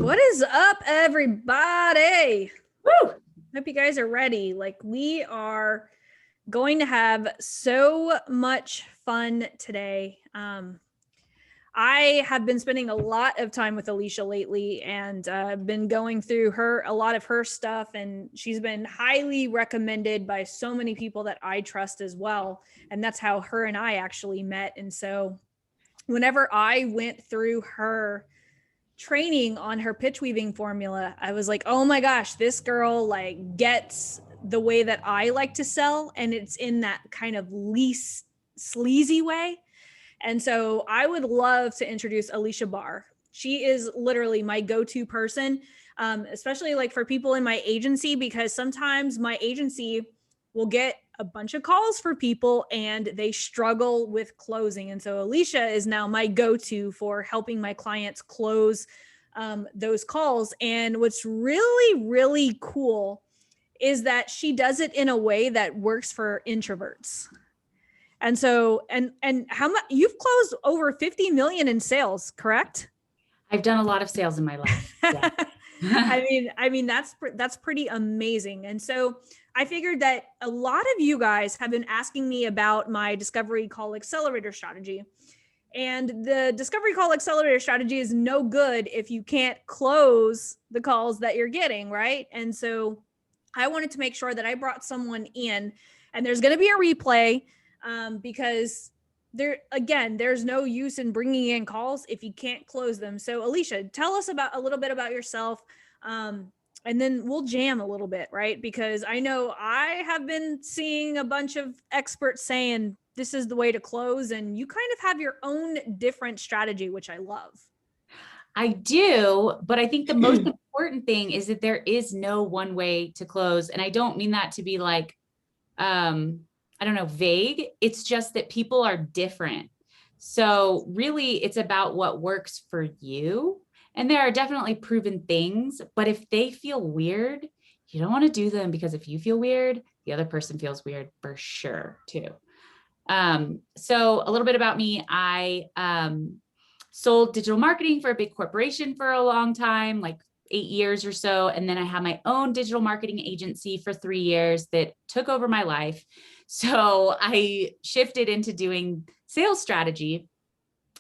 What is up, everybody? Woo! Hope you guys are ready. Like, we are going to have so much fun today. I have been spending a lot of time with Aleasha lately, and been going through a lot of her stuff, and she's been highly recommended by so many people that I trust as well. And that's how her and I actually met. And so whenever I went through her training on her pitch weaving formula, I was like, oh my gosh, this girl like gets the way that I like to sell, and it's in that kind of least sleazy way. And so I would love to introduce Aleasha Bahr. She is literally my go-to person, especially like for people in my agency, because sometimes my agency will get a bunch of calls for people and they struggle with closing. And so Aleasha is now my go-to for helping my clients close those calls. And what's really, really cool is that she does it in a way that works for introverts. And so, and how much you've closed over 50 million in sales, correct? I've done a lot of sales in my life. Yeah. I mean, that's pretty amazing. And so I figured that a lot of you guys have been asking me about my discovery call accelerator strategy. And the discovery call accelerator strategy is no good if you can't close the calls that you're getting, right? And so I wanted to make sure that I brought someone in, and there's going to be a replay, because there's no use in bringing in calls if you can't close them. So Aleasha, tell us a little bit about yourself, and then we'll jam a little bit, right? Because I know I have been seeing a bunch of experts saying this is the way to close, and you kind of have your own different strategy, which I love. I do, but I think the most important thing is that there is no one way to close. And I don't mean that to be like, I don't know, vague. It's just that people are different. So really it's about what works for you. And there are definitely proven things, but if they feel weird, you don't want to do them, because if you feel weird, the other person feels weird for sure too. So a little bit about me. I sold digital marketing for a big corporation for a long time, like 8 years or so. And then I had my own digital marketing agency for 3 years that took over my life. So I shifted into doing sales strategy.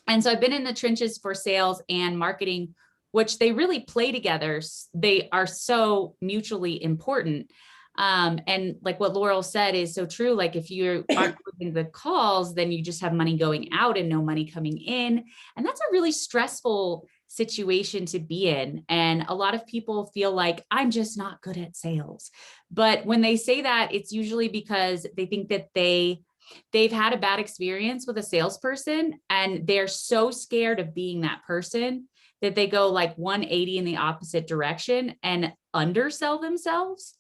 And so I've been in the trenches for sales and marketing, which they really play together. They are so mutually important. And like what Laurel said is so true. Like if you aren't closing the calls, then you just have money going out and no money coming in. And that's a really stressful situation to be in. And a lot of people feel like I'm just not good at sales. But when they say that, it's usually because they think that they've had a bad experience with a salesperson, and they're so scared of being that person that they go like 180 in the opposite direction and undersell themselves.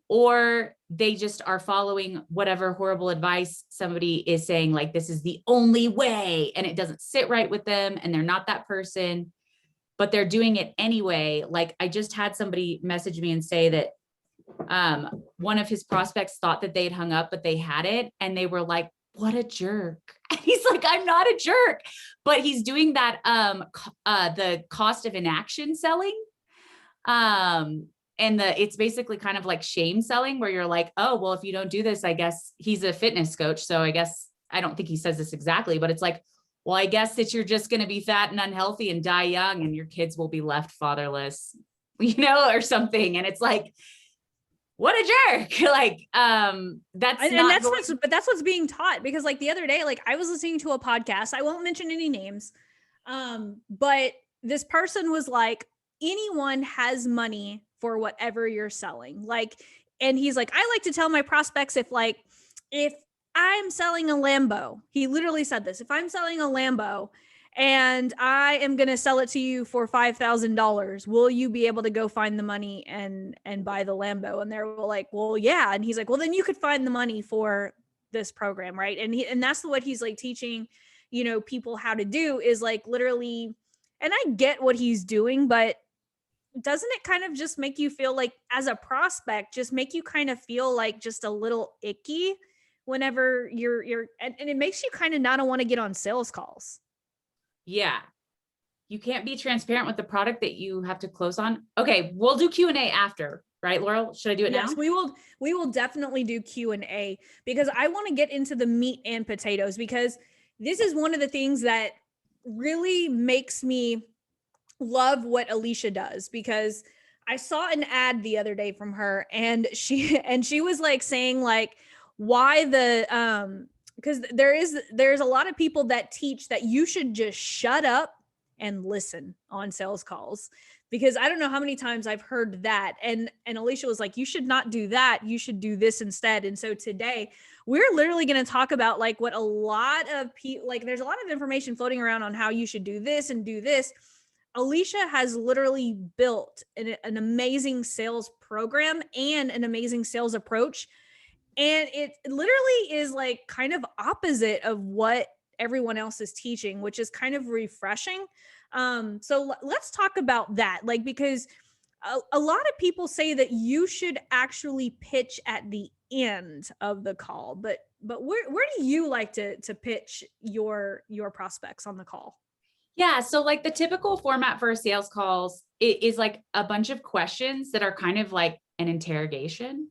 Or they just are following whatever horrible advice somebody is saying, like, this is the only way, and it doesn't sit right with them, and they're not that person, but they're doing it anyway. Like I just had somebody message me and say that one of his prospects thought that they'd hung up, but they hadn't. And they were like, what a jerk. And he's like, I'm not a jerk, but he's doing that, the cost of inaction selling. And it's basically kind of like shame selling, where you're like, oh, well, if you don't do this, I guess he's a fitness coach. So I guess, I don't think he says this exactly, but it's like, well, I guess that you're just going to be fat and unhealthy and die young, and your kids will be left fatherless, or something. And it's like, what a jerk. Like, that's what's being taught, because like the other day, like I was listening to a podcast, I won't mention any names. But this person was like, anyone has money for whatever you're selling. Like, and he's like, I like to tell my prospects, if I'm selling a Lambo, he literally said this, if I'm selling a Lambo and I am going to sell it to you for $5,000, will you be able to go find the money and buy the Lambo? And they're like, well, yeah. And he's like, well, then you could find the money for this program. Right. And that's what he's like teaching, people how to do, is like literally, and I get what he's doing, but doesn't it kind of just make you feel like, as a prospect, just make you kind of feel like just a little icky whenever you're and it makes you kind of not want to get on sales calls. Yeah. you can't be transparent with the product that you have to close on. Okay, we'll do Q&A after, right, Laurel? Should I do it now? Yes, we will definitely do Q&A, because I want to get into the meat and potatoes, because this is one of the things that really makes me love what Aleasha does, because I saw an ad the other day from her, and she was like saying like why the because there's a lot of people that teach that you should just shut up and listen on sales calls, because I don't know how many times I've heard that, and Aleasha was like, you should not do that, you should do this instead. And so today we're literally going to talk about like what a lot of people, like there's a lot of information floating around on how you should do this and do this. Aleasha has literally built an amazing sales program and an amazing sales approach. And it literally is like kind of opposite of what everyone else is teaching, which is kind of refreshing. So let's talk about that. Like, because a lot of people say that you should actually pitch at the end of the call, but where do you like to pitch your prospects on the call? Yeah. So like the typical format for a sales calls is like a bunch of questions that are kind of like an interrogation.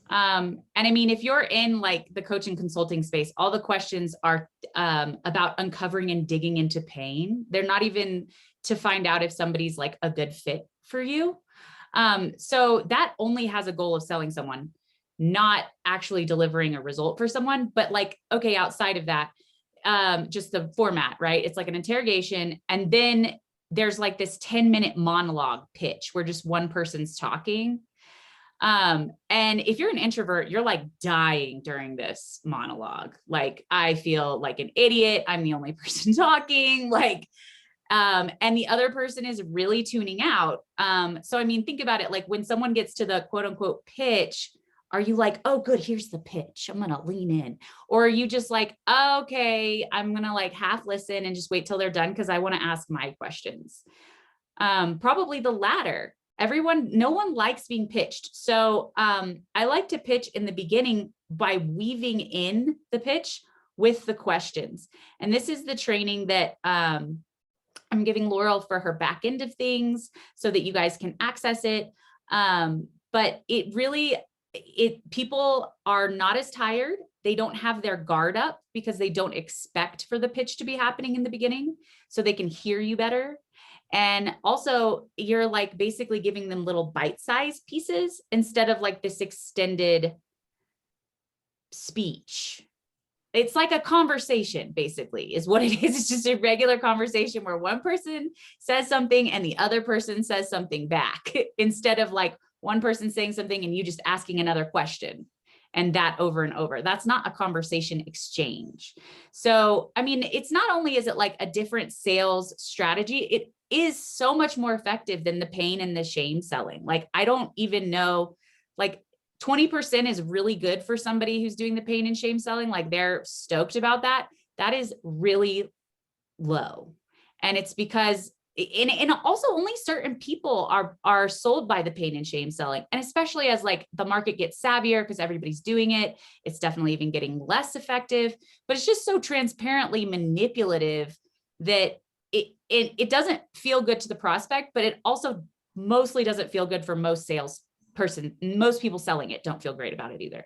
And I mean, if you're in like the coaching consulting space, all the questions are about uncovering and digging into pain. They're not even to find out if somebody's like a good fit for you. So that only has a goal of selling someone, not actually delivering a result for someone. But like, okay, outside of that, just the format, right? It's like an interrogation. And then there's like this 10-minute monologue pitch where just one person's talking. And if you're an introvert, you're like dying during this monologue. Like, I feel like an idiot. I'm the only person talking, like, and the other person is really tuning out. So, I mean, think about it. Like when someone gets to the quote unquote pitch, are you like, oh, good, here's the pitch, I'm going to lean in? Or are you just like, oh, okay, I'm going to like half listen and just wait till they're done because I want to ask my questions? Probably the latter. No one likes being pitched. So I like to pitch in the beginning by weaving in the pitch with the questions. And this is the training that I'm giving Laurel for her back end of things so that you guys can access it. But it really, people are not as tired. They don't have their guard up because they don't expect for the pitch to be happening in the beginning, so they can hear you better. And also you're like basically giving them little bite-sized pieces instead of like this extended speech. It's like a conversation, basically, is what it is. It's just a regular conversation where one person says something and the other person says something back, instead of like one person saying something and you just asking another question, and that over and over. That's not a conversation exchange. So, I mean, it's not only is it like a different sales strategy, it is so much more effective than the pain and the shame selling. Like, I don't even know, like 20% is really good for somebody who's doing the pain and shame selling. Like, they're stoked about that. That is really low. And it's because, and also only certain people are sold by the pain and shame selling. And especially as like the market gets savvier because everybody's doing it, it's definitely even getting less effective, but it's just so transparently manipulative that it doesn't feel good to the prospect, but it also mostly doesn't feel good for most salesperson. Most people selling it don't feel great about it either.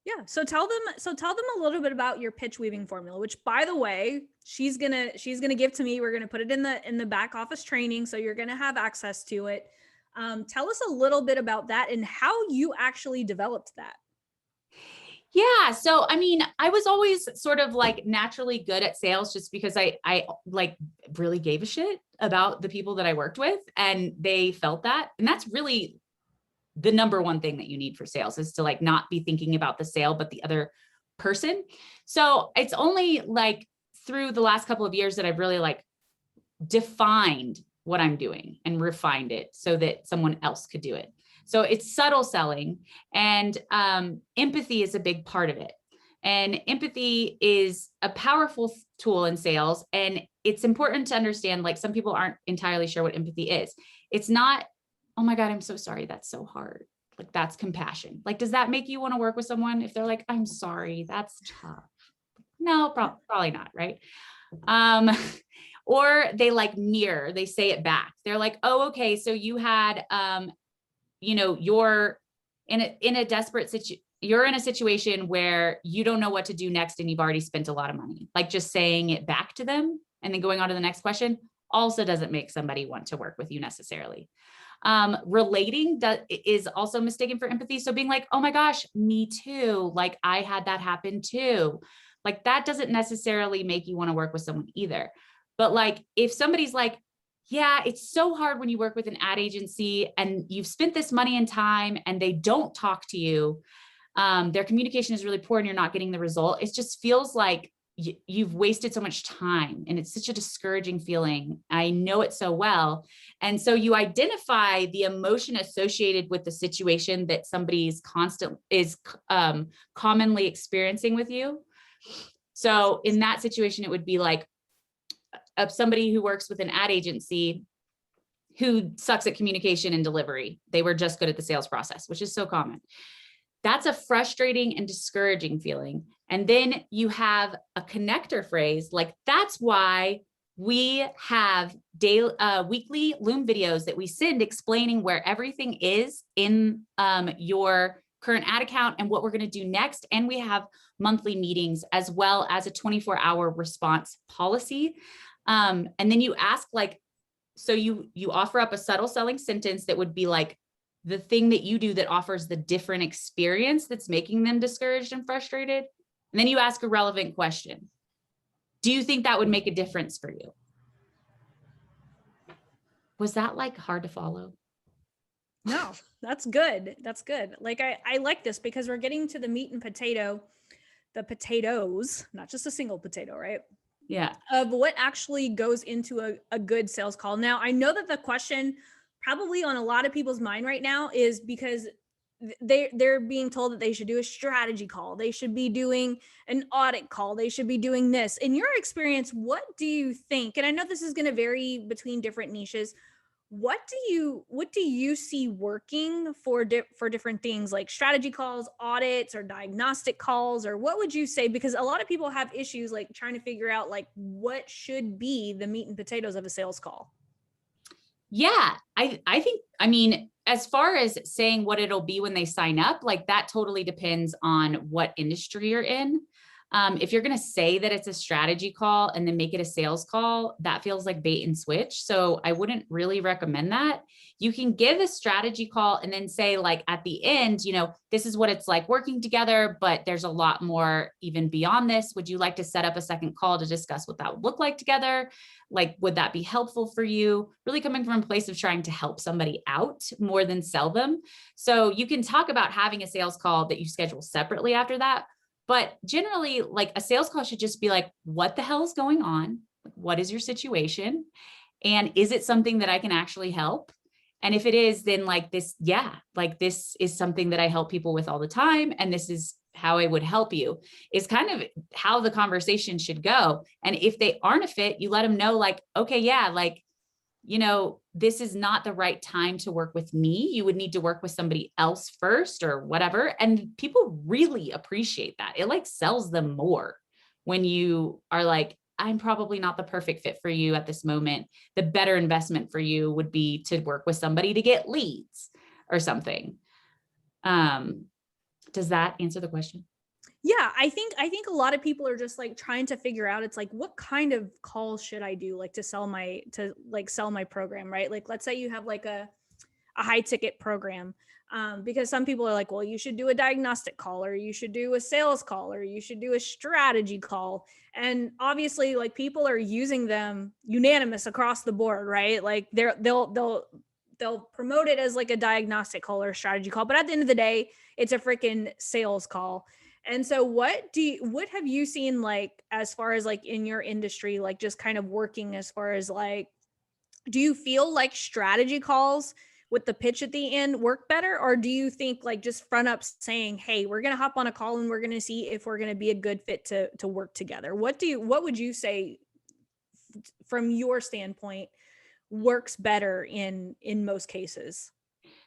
Yeah. So tell them a little bit about your pitch weaving formula, which, by the way, she's gonna give to me. We're gonna put it in the back office training, so you're gonna have access to it. Tell us a little bit about that and how you actually developed that. Yeah. So, I mean, I was always sort of like naturally good at sales just because I like really gave a shit about the people that I worked with, and they felt that. And that's really the number one thing that you need for sales, is to like not be thinking about the sale, but the other person. So it's only like through the last couple of years that I've really like defined what I'm doing and refined it so that someone else could do it. So it's subtle selling, and empathy is a big part of it. And empathy is a powerful tool in sales. And it's important to understand, like, some people aren't entirely sure what empathy is. It's not, oh my God, I'm so sorry, that's so hard. Like, that's compassion. Like, does that make you want to work with someone if they're like, I'm sorry, that's tough? No, probably not, right? Or they like mirror, they say it back. They're like, oh, okay, so you had, you're in a desperate situation. You're in a situation where you don't know what to do next and you've already spent a lot of money. Like just saying it back to them and then going on to the next question also doesn't make somebody want to work with you necessarily. Relating is also mistaken for empathy. So being like, oh my gosh, me too. Like I had that happen too. Like that doesn't necessarily make you want to work with someone either. But like, if somebody's like, yeah, it's so hard when you work with an ad agency and you've spent this money and time and they don't talk to you, their communication is really poor and you're not getting the result. It just feels like you've wasted so much time and it's such a discouraging feeling. I know it so well. And so you identify the emotion associated with the situation that somebody's commonly experiencing with you. So in that situation, it would be like of somebody who works with an ad agency who sucks at communication and delivery. They were just good at the sales process, which is so common. That's a frustrating and discouraging feeling. And then you have a connector phrase, like that's why we have weekly Loom videos that we send explaining where everything is in your current ad account and what we're going to do next. And we have monthly meetings as well as a 24-hour response policy. And then you ask like, so you offer up a subtle selling sentence that would be like, the thing that you do that offers the different experience that's making them discouraged and frustrated. And then you ask a relevant question. Do you think that would make a difference for you? Was that like hard to follow? No, that's good. That's good. Like I like this because we're getting to the meat and potato, the potatoes, not just a single potato, right? Yeah. Of what actually goes into a good sales call. Now, I know that the question probably on a lot of people's mind right now is because they're being told that they should do a strategy call. They should be doing an audit call. They should be doing this. In your experience, what do you think? And I know this is going to vary between different niches. What do you see working for different things like strategy calls, audits, or diagnostic calls, or what would you say? Because a lot of people have issues like trying to figure out like what should be the meat and potatoes of a sales call. Yeah, I think, I mean, as far as saying what it'll be when they sign up, like that totally depends on what industry you're in. If you're going to say that it's a strategy call and then make it a sales call, that feels like bait and switch. So I wouldn't really recommend that. You can give a strategy call and then say like at the end, this is what it's like working together, but there's a lot more even beyond this. Would you like to set up a second call to discuss what that would look like together? Like, would that be helpful for you? Really coming from a place of trying to help somebody out more than sell them. So you can talk about having a sales call that you schedule separately after that. But generally, like a sales call should just be like, what the hell is going on? What is your situation? And is it something that I can actually help? And if it is, then like this, this is something that I help people with all the time. And this is how I would help you, is kind of how the conversation should go. And if they aren't a fit, you let them know like, okay, yeah, like, this is not the right time to work with me. You would need to work with somebody else first or whatever. And people really appreciate that. It like sells them more when you are like, I'm probably not the perfect fit for you at this moment. The better investment for you would be to work with somebody to get leads or something. Does that answer the question? Yeah, I think a lot of people are just like trying to figure out, it's like, what kind of calls should I do like to sell my program, right? Like, let's say you have like a high ticket program, because some people are like, well, you should do a diagnostic call, or you should do a sales call, or you should do a strategy call. And obviously like people are using them unanimous across the board, right? Like they'll promote it as like a diagnostic call or a strategy call, but at the end of the day, it's a freaking sales call. And so what have you seen, like, as far as like in your industry, like just kind of working as far as like, do you feel like strategy calls with the pitch at the end work better? Or do you think like just front up saying, hey, we're going to hop on a call and we're going to see if we're going to be a good fit to work together? What would you say from your standpoint works better in most cases?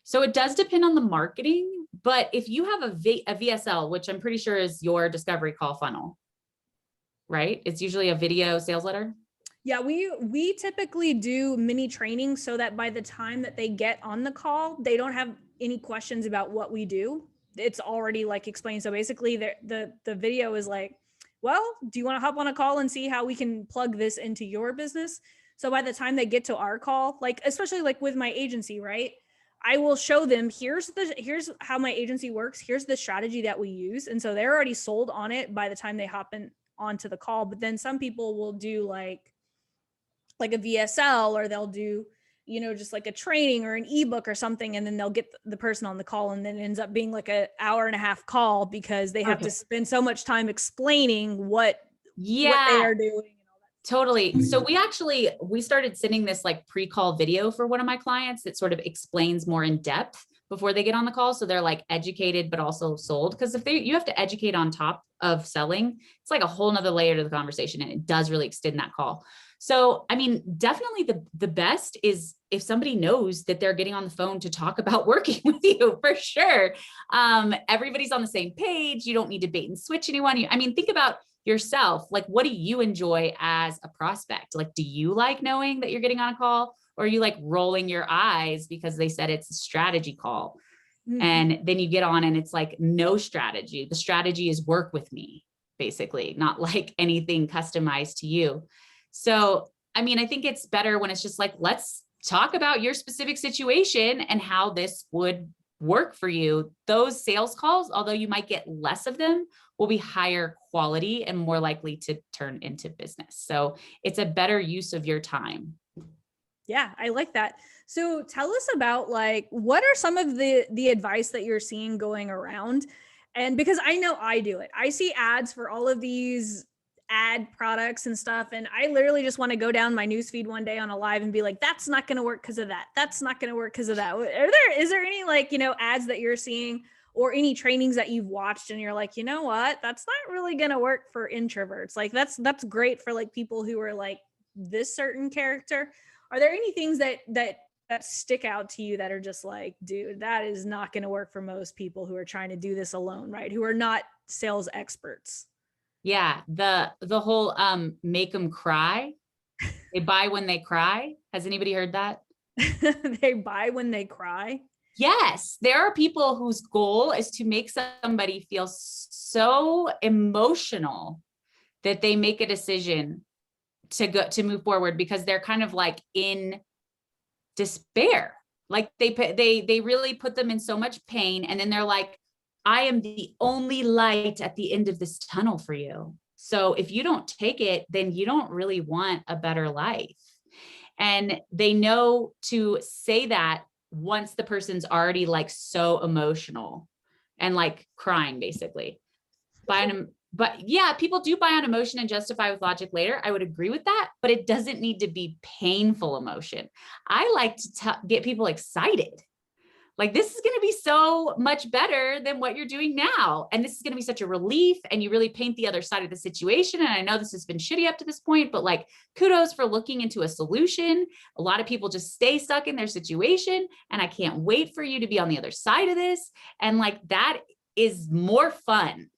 So it does depend on the marketing, but if you have a VSL, which I'm pretty sure is your discovery call funnel, right? It's usually a video sales letter. Yeah, we typically do mini training so that by the time that they get on the call, they don't have any questions about what we do. It's already like explained. So basically the video is like, well, do you want to hop on a call and see how we can plug this into your business? So by the time they get to our call, like especially like with my agency, right? I will show them here's how my agency works. Here's the strategy that we use. And so they're already sold on it by the time they hop in onto the call. But then some people will do like a VSL, or they'll do, you know, just like a training or an ebook or something. And then they'll get the person on the call, and then it ends up being like an hour and a half call because they have to spend so much time explaining what they are doing. Totally. So we started sending this like pre-call video for one of my clients that sort of explains more in depth before they get on the call. So they're like educated, but also sold. Cause if you have to educate on top of selling, it's like a whole nother layer to the conversation, and it does really extend that call. So, I mean, definitely the best is if somebody knows that they're getting on the phone to talk about working with you, for sure. Everybody's on the same page. You don't need to bait and switch anyone. I mean, think about yourself. Like, what do you enjoy as a prospect? Like, do you like knowing that you're getting on a call, or are you like rolling your eyes because they said it's a strategy call? Mm-hmm. And then you get on and it's like no strategy. The strategy is work with me, basically, not like anything customized to you. So, I mean, I think it's better when it's just like, let's talk about your specific situation and how this would work for you. Those sales calls, although you might get less of them, will be higher quality and more likely to turn into business. So it's a better use of your time. Yeah, I like that. So tell us about like, what are some of the advice that you're seeing going around? And because I know I do it, I see ads for all of these ad products and stuff. And I literally just want to go down my newsfeed one day on a live and be like, that's not going to work because of that. That's not going to work because of that. Is there any like, you know, ads that you're seeing or any trainings that you've watched and you're like, you know what, that's not really going to work for introverts. Like that's great for like people who are like this certain character. Are there any things that stick out to you that are just like, dude, that is not going to work for most people who are trying to do this alone, right? Who are not sales experts. Yeah. The whole, make them cry. They buy when they cry. Has anybody heard that? They buy when they cry. Yes. There are people whose goal is to make somebody feel so emotional that they make a decision to move forward because they're kind of like in despair. Like they really put them in so much pain. And then they're like, I am the only light at the end of this tunnel for you. So if you don't take it, then you don't really want a better life. And they know to say that once the person's already like so emotional and like crying basically. But yeah, people do buy on emotion and justify with logic later. I would agree with that, but it doesn't need to be painful emotion. I like to get people excited. Like, this is going to be so much better than what you're doing now. And this is going to be such a relief. And you really paint the other side of the situation. And I know this has been shitty up to this point, but like, kudos for looking into a solution. A lot of people just stay stuck in their situation. And I can't wait for you to be on the other side of this. And like, that is more fun.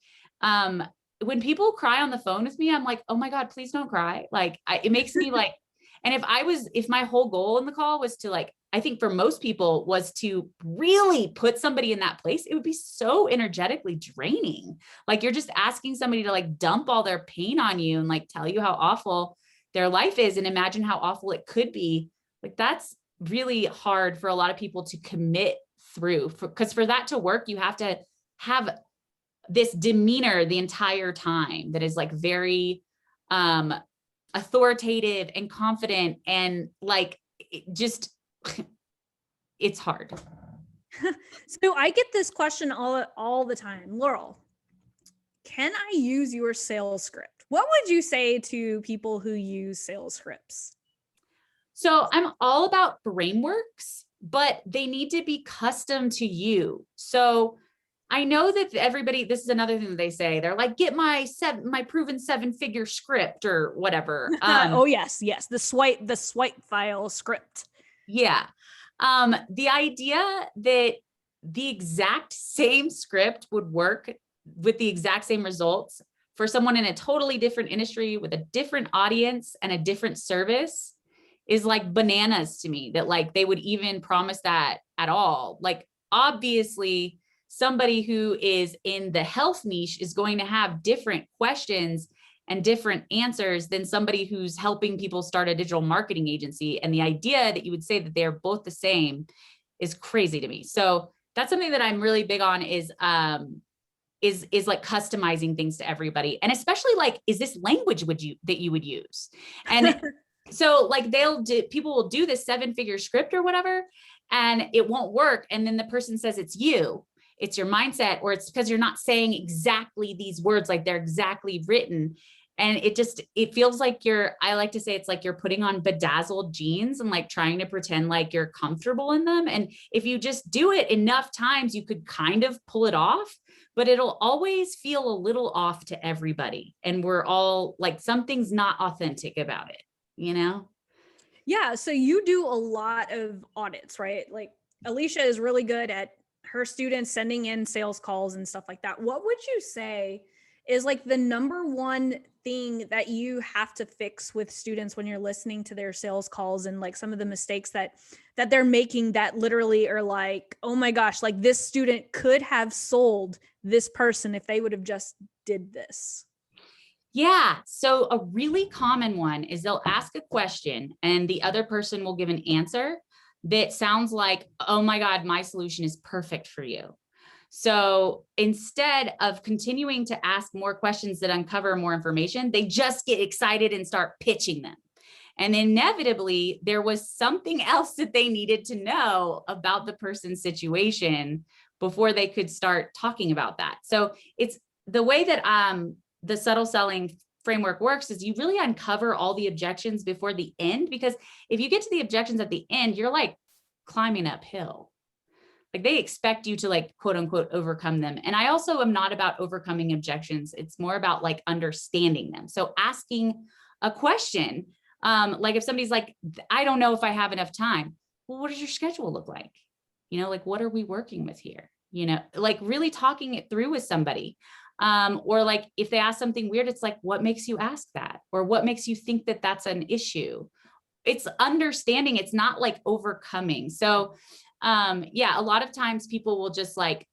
When people cry on the phone with me, I'm like, oh my God, please don't cry. Like, it makes me like, and if my whole goal in the call was to like, I think for most people was to really put somebody in that place, it would be so energetically draining. Like, you're just asking somebody to like dump all their pain on you and like tell you how awful their life is and imagine how awful it could be. Like, that's really hard for a lot of people to commit through, because for that to work, you have to have this demeanor the entire time that is like very authoritative and confident, and like it's hard. So I get this question all the time. Laurel, can I use your sales script? What would you say to people who use sales scripts? So I'm all about frameworks, but they need to be custom to you. So I know that everybody, this is another thing that they say, they're like, get my proven 7-figure script or whatever. Oh yes. The swipe file script. Yeah. The idea that the exact same script would work with the exact same results for someone in a totally different industry with a different audience and a different service is like bananas to me, that like they would even promise that at all. Like, obviously somebody who is in the health niche is going to have different questions and different answers than somebody who's helping people start a digital marketing agency. And the idea that you would say that they're both the same is crazy to me. So that's something that I'm really big on, is like customizing things to everybody. And especially like, is this language that you would use? And so like people will do this 7-figure script or whatever, and it won't work. And then the person says, it's your mindset, or it's because you're not saying exactly these words, like they're exactly written. And it feels like I like to say it's like you're putting on bedazzled jeans and like trying to pretend like you're comfortable in them. And if you just do it enough times, you could kind of pull it off, but it'll always feel a little off to everybody. And we're all like, something's not authentic about it, you know? Yeah. So you do a lot of audits, right? Like Aleasha is really good at her students sending in sales calls and stuff like that. What would you say is like the number one thing that you have to fix with students when you're listening to their sales calls, and like some of the mistakes that they're making that literally are like, oh my gosh, like this student could have sold this person if they would have just did this? Yeah. So a really common one is they'll ask a question and the other person will give an answer that sounds like, oh my God, my solution is perfect for you. So instead of continuing to ask more questions that uncover more information, they just get excited and start pitching them. And inevitably, there was something else that they needed to know about the person's situation before they could start talking about that. So it's the way that the subtle selling framework works is you really uncover all the objections before the end, because if you get to the objections at the end, you're like climbing uphill. Like they expect you to like, quote unquote, overcome them. And I also am not about overcoming objections. It's more about like understanding them. So asking a question, like if somebody's like, I don't know if I have enough time. Well, what does your schedule look like? You know, like, what are we working with here? You know, like really talking it through with somebody. Or like if they ask something weird, it's like, what makes you ask that? Or what makes you think that that's an issue? It's understanding. It's not like overcoming. So yeah, a lot of times people will just like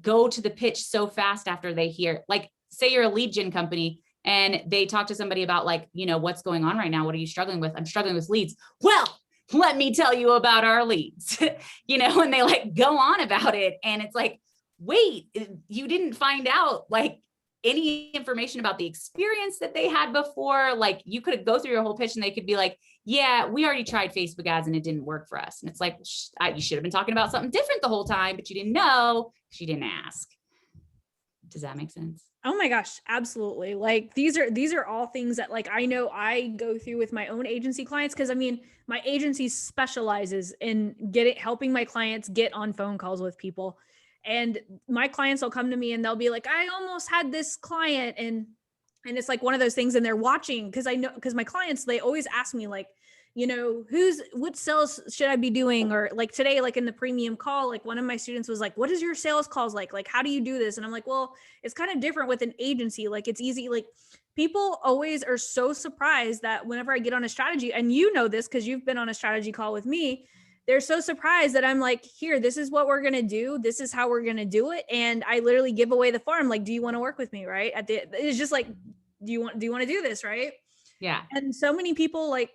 go to the pitch so fast after they hear, like, say you're a lead gen company and they talk to somebody about like, you know, what's going on right now? What are you struggling with? I'm struggling with leads. Well, let me tell you about our leads, you know, and they like go on about it. And it's like, wait, you didn't find out like any information about the experience that they had before. Like you could go through your whole pitch and they could be like, yeah, we already tried Facebook ads and it didn't work for us. And it's like, you should have been talking about something different the whole time, but you didn't know because you didn't ask. Does that make sense? Oh my gosh, absolutely. Like these are all things that like I know I go through with my own agency clients, because I mean, my agency specializes in helping my clients get on phone calls with people. And my clients will come to me and they'll be like, I almost had this client, and it's like one of those things, and they're watching because I know, because my clients, they always ask me like, you know, what sales should I be doing? Or like today, like in the premium call, like one of my students was like, what is your sales calls like? Like, how do you do this? And I'm like, well, it's kind of different with an agency. Like it's easy. Like people always are so surprised that whenever I get on a strategy, and you know this because you've been on a strategy call with me, they're so surprised that I'm like, here, this is what we're going to do. This is how we're going to do it. And I literally give away the farm. Like, do you want to work with me? Right. It's just like, do you want to do this? Right. Yeah. And so many people like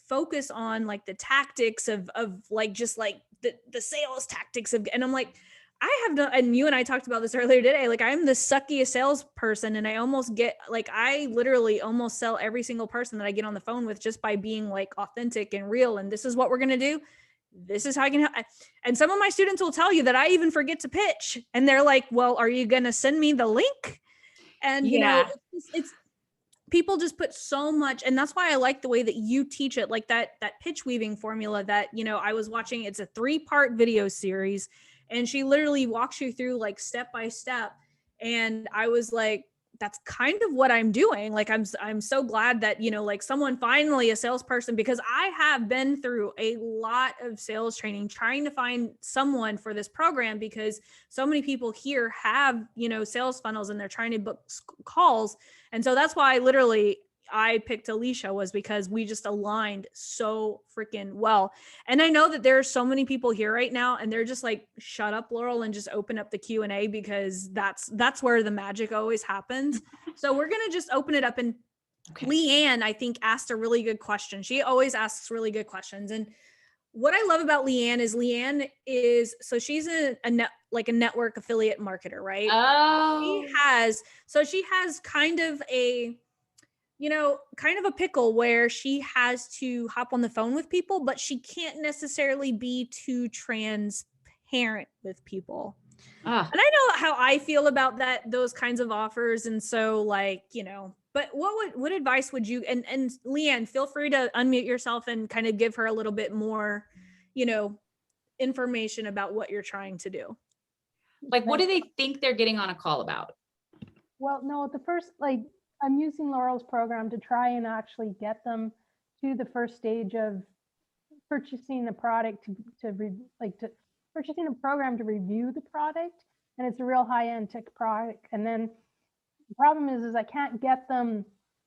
focus on like the tactics of like, just like the sales tactics of, and I'm like, I have done, and you and I talked about this earlier today. Like I'm the suckiest salesperson, and I almost get like, I literally almost sell every single person that I get on the phone with just by being like authentic and real. And this is what we're going to do. This is how I can help. And some of my students will tell you that I even forget to pitch, and they're like, well, are you going to send me the link? And you know, it's people just put so much, and that's why I like the way that you teach it, like that pitch weaving formula that, you know, I was watching. It's a 3-part video series, and she literally walks you through like step by step. And I was like, that's kind of what I'm doing. Like, I'm so glad that, you know, like someone finally, a salesperson, because I have been through a lot of sales training trying to find someone for this program, because so many people here have, you know, sales funnels and they're trying to book calls. And so that's why I picked Aleasha, was because we just aligned so freaking well. And I know that there are so many people here right now and they're just like, shut up, Laurel, and just open up the Q&A, because that's where the magic always happens. So we're going to just open it up. And Leanne, I think, asked a really good question. She always asks really good questions. And what I love about Leanne is so she's a network affiliate marketer, right? Oh. She has kind of a, you know, kind of a pickle where she has to hop on the phone with people, but she can't necessarily be too transparent with people. And I know how I feel about those kinds of offers. And so, like, you know, but what advice would you, and Leanne, feel free to unmute yourself and kind of give her a little bit more, you know, information about what you're trying to do. Like, what do they think they're getting on a call about? Well, no, I'm using Laurel's program to try and actually get them to the first stage of purchasing the product, to purchasing a program to review the product. And it's a real high-end tech product. And then the problem is I can't get them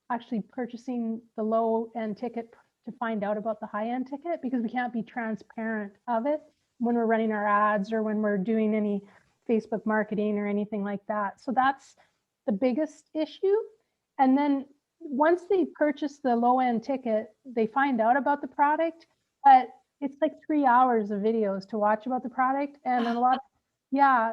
actually purchasing the low-end ticket to find out about the high-end ticket, because we can't be transparent of it when we're running our ads or when we're doing any Facebook marketing or anything like that. So that's the biggest issue. And then once they purchase the low end ticket, they find out about the product, but it's like 3 hours of videos to watch about the product. And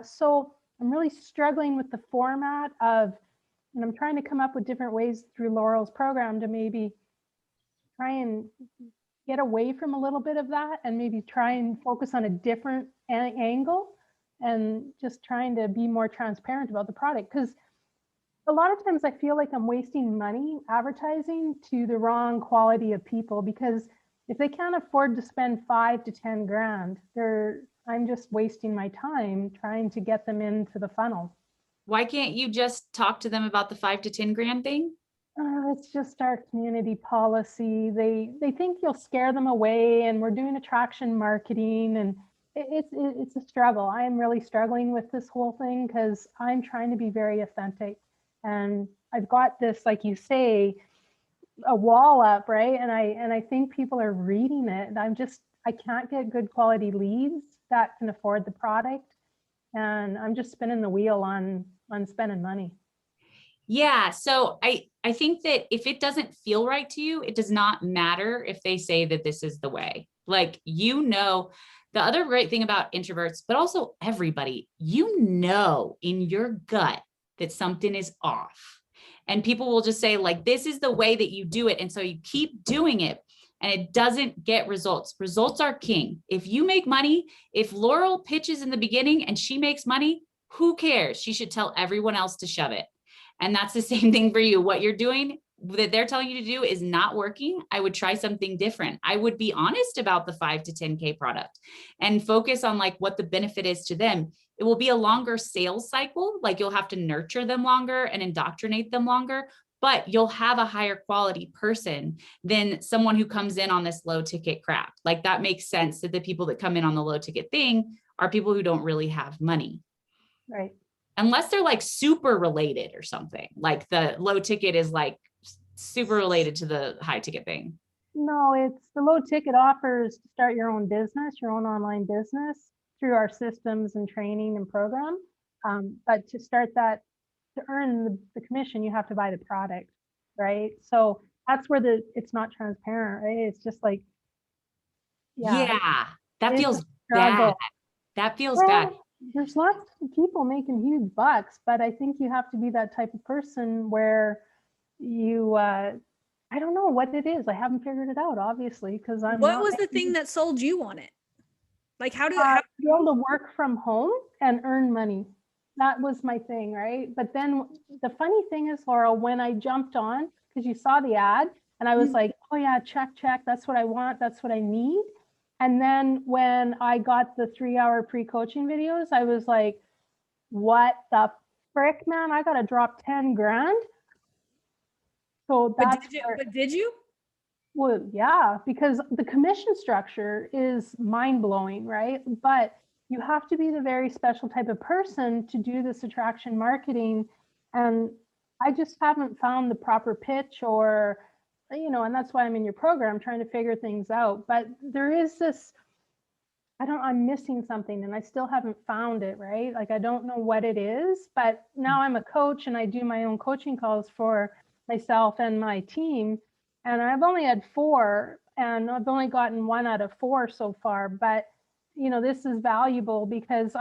so I'm really struggling with the format and I'm trying to come up with different ways through Laurel's program to maybe try and get away from a little bit of that and maybe try and focus on a different angle and just trying to be more transparent about the product. Because a lot of times I feel like I'm wasting money advertising to the wrong quality of people, because if they can't afford to spend 5 to 10 grand, I'm just wasting my time trying to get them into the funnel. Why can't you just talk to them about the 5 to 10 grand thing? It's just our community policy. They think you'll scare them away, and we're doing attraction marketing, and it's a struggle. I am really struggling with this whole thing because I'm trying to be very authentic. And I've got this, like you say, a wall up, right? And I think people are reading it. And I can't get good quality leads that can afford the product. And I'm just spinning the wheel on spending money. Yeah. So I think that if it doesn't feel right to you, it does not matter if they say that this is the way. Like, you know, the other great thing about introverts, but also everybody, you know, in your gut that something is off, and people will just say, like, this is the way that you do it. And so you keep doing it and it doesn't get results. Results are king. If you make money, if Laurel pitches in the beginning and she makes money, who cares? She should tell everyone else to shove it. And that's the same thing for you. What you're doing that they're telling you to do is not working. I would try something different. I would be honest about the 5 to 10K product and focus on like what the benefit is to them. It will be a longer sales cycle. Like, you'll have to nurture them longer and indoctrinate them longer, but you'll have a higher quality person than someone who comes in on this low ticket crap. Like, that makes sense that the people that come in on the low ticket thing are people who don't really have money. Right. Unless they're like super related or something. Like, the low ticket is like super related to the high ticket thing. No, it's the low ticket offers to start your own business, your own online business through our systems and training and program. But to start that, to earn the commission, you have to buy the product, right? So that's where it's not transparent, right? It's just like, that feels bad. That feels bad. There's lots of people making huge bucks, but I think you have to be that type of person where you, I don't know what it is. I haven't figured it out, obviously, because What was the thing that sold you on it? Like, how be able to work from home and earn money. That was my thing, right? But then the funny thing is, Laurel, when I jumped on, because you saw the ad, and I was like, oh yeah, check. That's what I want. That's what I need. And then when I got the 3-hour pre-coaching videos, I was like, what the frick, man, I got to drop 10 grand. So that's But did you? Well, yeah, because the commission structure is mind blowing, right? But you have to be the very special type of person to do this attraction marketing. And I just haven't found the proper pitch or, and that's why I'm in your program trying to figure things out. But there is this, I'm missing something and I still haven't found it, right? Like, I don't know what it is, but now I'm a coach and I do my own coaching calls for myself and my team. And I've only had 4 and I've only gotten 1 out of 4 so far. But, this is valuable because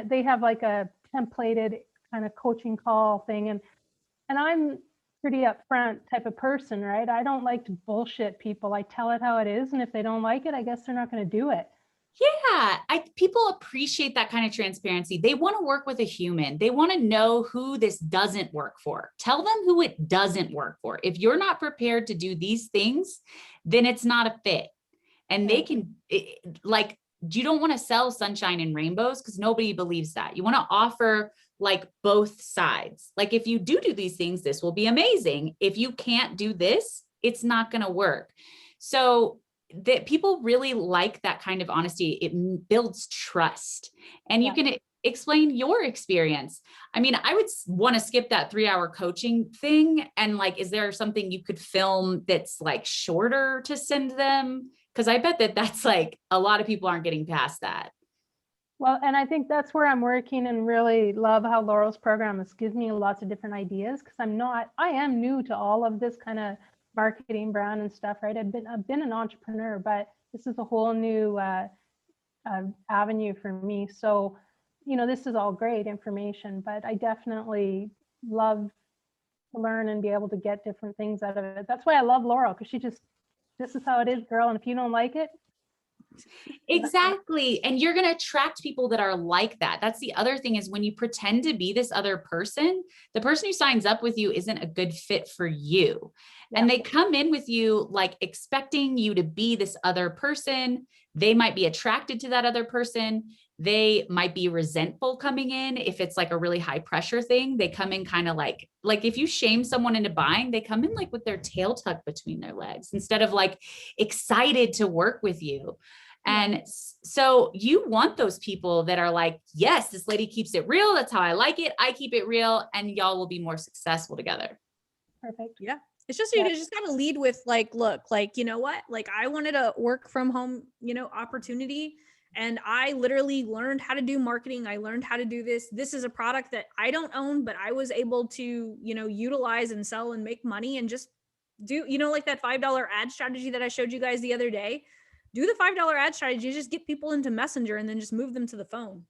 they have like a templated kind of coaching call thing. And I'm pretty upfront type of person, right? I don't like to bullshit people. I tell it how it is. And if they don't like it, I guess they're not going to do it. Yeah, people appreciate that kind of transparency. They want to work with a human. They want to know who this doesn't work for. Tell them who it doesn't work for. If you're not prepared to do these things, then it's not a fit. And they can, you don't want to sell sunshine and rainbows because nobody believes that. You want to offer like both sides. Like, if you do these things, this will be amazing. If you can't do this, it's not going to work. So that people really like that kind of honesty. It builds trust. And you can explain your experience. I mean, I would want to skip that 3-hour coaching thing. And like, is there something you could film that's like shorter to send them? Because I bet that's like a lot of people aren't getting past that. Well, and I think that's where I'm working and really love how Laurel's program gives me lots of different ideas because I am new to all of this kind of marketing, brand and stuff, right? I've been an entrepreneur, but this is a whole new avenue for me. So, this is all great information, but I definitely love to learn and be able to get different things out of it. That's why I love Laurel, because this is how it is, girl. And if you don't like it. Exactly. And you're going to attract people that are like that. That's the other thing, is when you pretend to be this other person, the person who signs up with you isn't a good fit for you. Yeah. And they come in with you like expecting you to be this other person. They might be attracted to that other person. They might be resentful coming in. If it's like a really high pressure thing, they come in kind of like if you shame someone into buying, they come in like with their tail tucked between their legs instead of like excited to work with you. And so you want those people that are like, yes, this lady keeps it real. That's how I like it. I keep it real. And y'all will be more successful together. Perfect. Yeah. It's just, you just got to lead with like, look, like, you know what, like I wanted a work from home, opportunity. And I literally learned how to do marketing. I learned how to do this. This is a product that I don't own, but I was able to, utilize and sell and make money and just do, like that $5 ad strategy that I showed you guys the other day. Do the $5 ad strategy, just get people into Messenger and then just move them to the phone.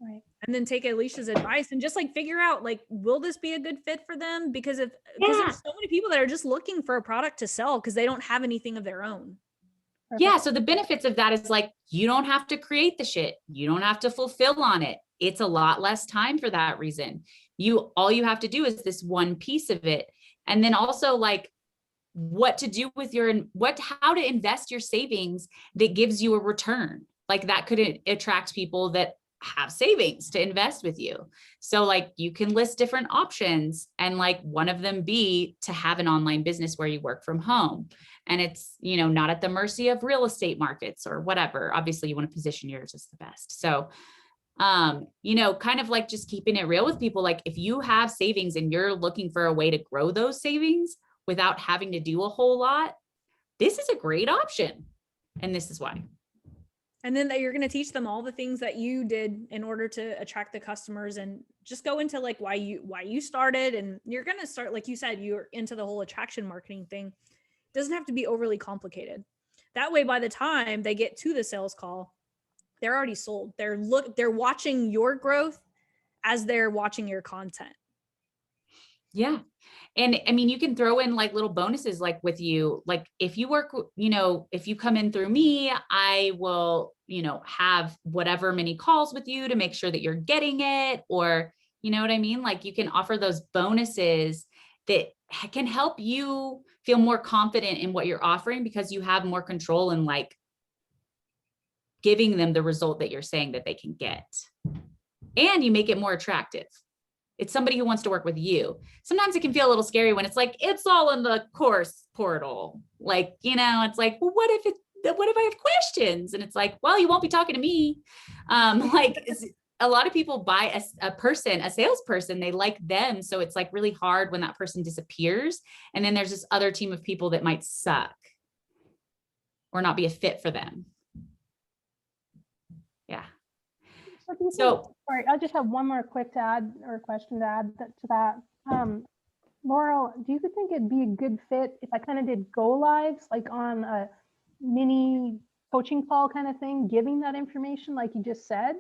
Right. And then take Aleasha's advice and just like figure out like, will this be a good fit for them? Because there's so many people that are just looking for a product to sell because they don't have anything of their own. Perfect. Yeah. So the benefits of that is like, you don't have to create the shit. You don't have to fulfill on it. It's a lot less time for that reason. All you have to do is this one piece of it. And then also like, what to do with how to invest your savings that gives you a return. Like that could attract people that have savings to invest with you. So like you can list different options and like one of them be to have an online business where you work from home and it's, not at the mercy of real estate markets or whatever. Obviously you want to position yours as the best. So, kind of like just keeping it real with people. Like if you have savings and you're looking for a way to grow those savings without having to do a whole lot, this is a great option. And this is why. And then that you're going to teach them all the things that you did in order to attract the customers and just go into like why you started. And you're going to start, like you said, you're into the whole attraction marketing thing. It doesn't have to be overly complicated. That way, by the time they get to the sales call, they're already sold. They're watching your growth as they're watching your content. Yeah. And I mean, you can throw in like little bonuses, like with you, like if you work, if you come in through me, I will, have whatever many calls with you to make sure that you're getting it, or, you know what I mean? Like you can offer those bonuses that can help you feel more confident in what you're offering because you have more control in like giving them the result that you're saying that they can get. And you make it more attractive. It's somebody who wants to work with you. Sometimes it can feel a little scary when it's like, it's all in the course portal. Like, it's like, well, what if I have questions? And it's like, well, you won't be talking to me. A lot of people buy a salesperson, they like them. So it's like really hard when that person disappears. And then there's this other team of people that might suck or not be a fit for them. Yeah. So sorry, I just have one more quick question to add to that. Laurel, do you think it'd be a good fit if I kind of did go lives, like on a mini coaching call kind of thing, giving that information like you just said?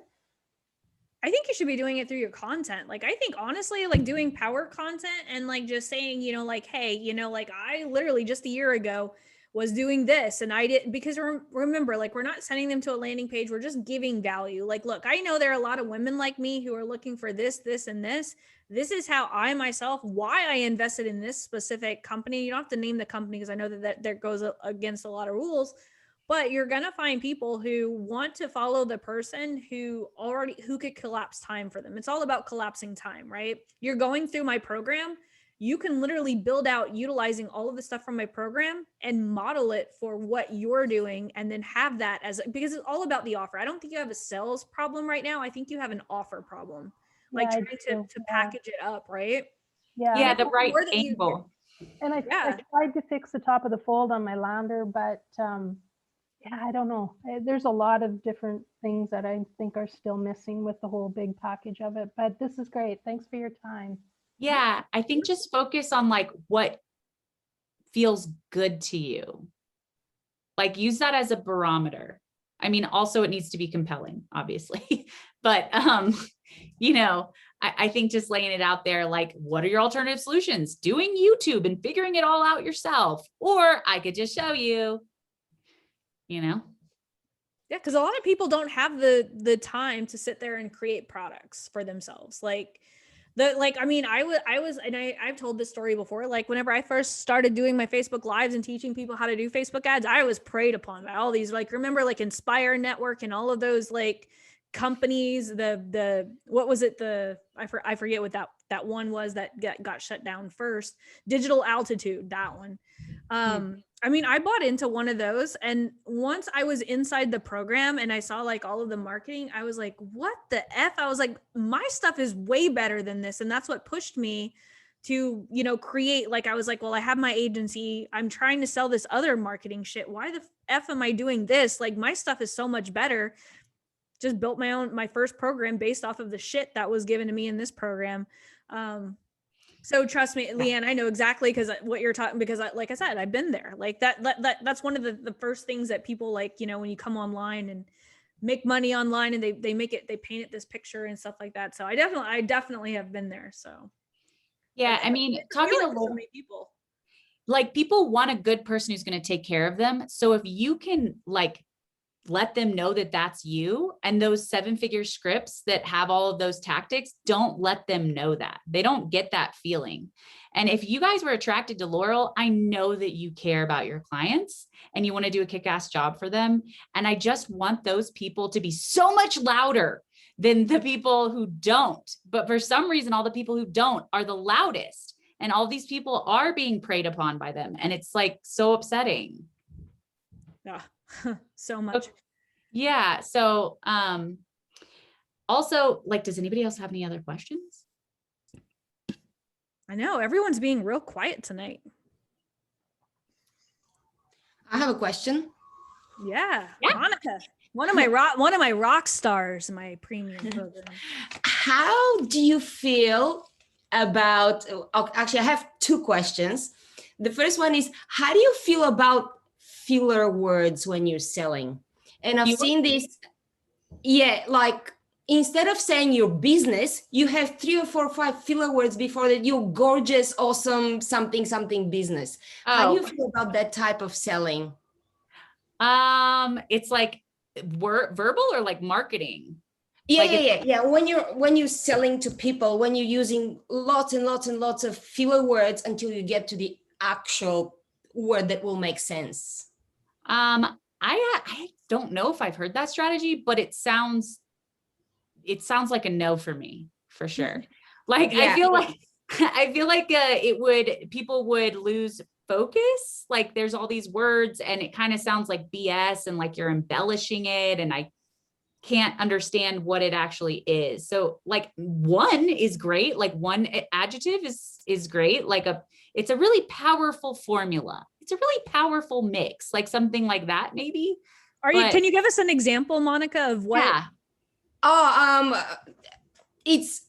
I think you should be doing it through your content. Like, I think honestly, like doing power content and like just saying, like, hey, like I literally just a year ago was doing this and I didn't, because remember, like, we're not sending them to a landing page. We're just giving value. Like, look, I know there are a lot of women like me who are looking for this, and this. This is how I myself, why I invested in this specific company. You don't have to name the company because I know that goes against a lot of rules, but you're going to find people who want to follow the person who could collapse time for them. It's all about collapsing time, right? You're going through my program. You can literally build out utilizing all of the stuff from my program and model it for what you're doing, and then have that because it's all about the offer. I don't think you have a sales problem right now. I think you have an offer problem, like trying to package it up, right? Yeah, the right angle. And I tried to fix the top of the fold on my lander, but I don't know. There's a lot of different things that I think are still missing with the whole big package of it, but this is great. Thanks for your time. Yeah, I think just focus on like what feels good to you. Like use that as a barometer. I mean, also it needs to be compelling, obviously, but I think just laying it out there, like, what are your alternative solutions? Doing YouTube and figuring it all out yourself, or I could just show you, Yeah, because a lot of people don't have the time to sit there and create products for themselves. I've told this story before. Like whenever I first started doing my Facebook Lives and teaching people how to do Facebook ads, I was preyed upon by all these, like, remember like Inspire Network and all of those like companies, what was it? I forget what that one was that got shut down first. Digital Altitude, that one. I bought into one of those, and once I was inside the program and I saw like all of the marketing, I was like, what the F? I was like, my stuff is way better than this. And that's what pushed me to, create, like, I was like, well, I have my agency. I'm trying to sell this other marketing shit. Why the F am I doing this? Like, my stuff is so much better. Just built my first program based off of the shit that was given to me in this program. So trust me, Leanne, I know exactly what you're talking, because like I said, I've been there. Like that's one of the first things that people like, when you come online and make money online and they paint it this picture and stuff like that. So I definitely have been there. So yeah, I mean, talking to so many people, like people want a good person who's going to take care of them. So if you can like let them know that that's you, and those 7-figure scripts that have all of those tactics, don't let them know that. They don't get that feeling. And if you guys were attracted to Laurel, I know that you care about your clients and you want to do a kick-ass job for them. And I just want those people to be so much louder than the people who don't. But for some reason, all the people who don't are the loudest. And all these people are being preyed upon by them. And it's like so upsetting. Yeah. So much. Yeah. So, also, like, does anybody else have any other questions? I know everyone's being real quiet tonight. I have a question. Yeah. Monica, one of my rock stars, my premium program. How do you feel about, actually, I have 2 questions. The first one is, how do you feel about filler words when you're selling? And I've seen this, like instead of saying your business, you have 3 or 4 or 5 filler words before that. You're gorgeous, awesome, something business. How do you feel about that type of selling? It's like verbal or like marketing. Yeah. When you're selling to people, when you're using lots and lots of filler words until you get to the actual word that will make sense. I don't know if I've heard that strategy, but it sounds like a no for me, for sure. Like, Yeah. I feel like people would lose focus. Like there's all these words and it kind of sounds like BS and like you're embellishing it. And I can't understand what it actually is. So like one is great. Like one adjective is great. Like it's a really powerful formula. It's a really powerful mix, like something like that, maybe. Can you give us an example, Monica, of what? Yeah. It's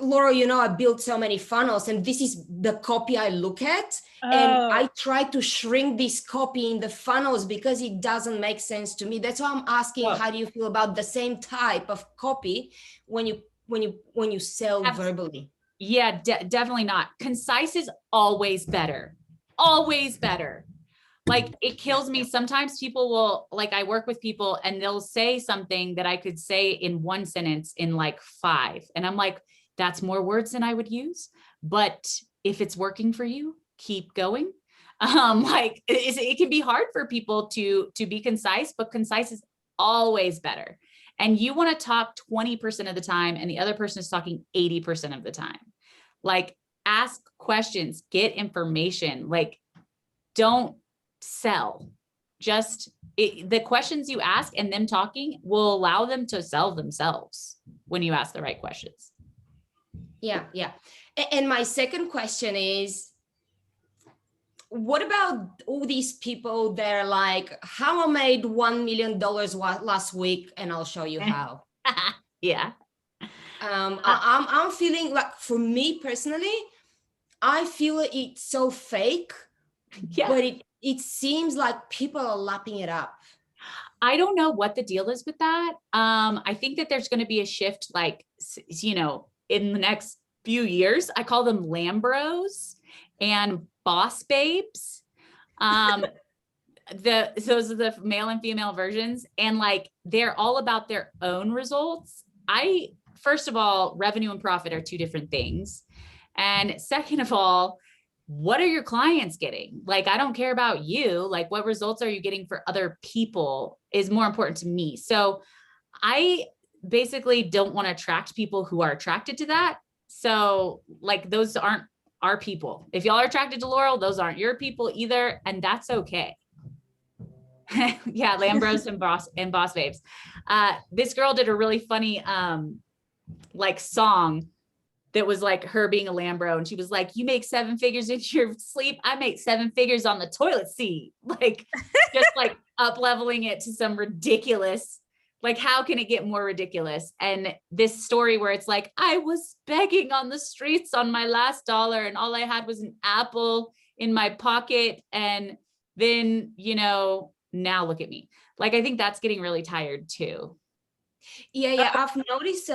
Laura, I built so many funnels and this is the copy I look at. And I try to shrink this copy in the funnels because it doesn't make sense to me. That's why I'm asking, how do you feel about the same type of copy when you sell verbally? Yeah, definitely not. Concise is always better. Always better. Like it kills me. Sometimes people will, like I work with people and they'll say something that I could say in one sentence in like 5. And I'm like, that's more words than I would use. But if it's working for you, keep going. Like it can be hard for people to be concise, but concise is always better. And you want to talk 20% of the time and the other person is talking 80% of the time. Like ask questions, get information, like don't sell. Just the questions you ask and them talking will allow them to sell themselves when you ask the right questions. Yeah. And my second question is, what about all these people that are like, how I made $1 million last week and I'll show you how. Yeah. I'm feeling like, for me personally, I feel it's so fake, but it seems like people are lapping it up. I don't know what the deal is with that. I think that there's going to be a shift, like, in the next few years. I call them Lambros and boss babes. Those are the male and female versions. And like, they're all about their own results. First of all, revenue and profit are 2 different things. And second of all, what are your clients getting? Like, I don't care about you. Like, what results are you getting for other people is more important to me. So I basically don't want to attract people who are attracted to that. So like, those aren't our people. If y'all are attracted to Laurel, those aren't your people either. And that's okay. Yeah. Lambros and boss babes. This girl did a really funny, like song that was like her being a Lambro. And she was like, you make 7 figures in your sleep. I make 7 figures on the toilet seat. Like just like up leveling it to some ridiculous, like, how can it get more ridiculous? And this story where it's like, I was begging on the streets on my last dollar and all I had was an apple in my pocket. And then, now look at me. Like, I think that's getting really tired too. Yeah. I've noticed,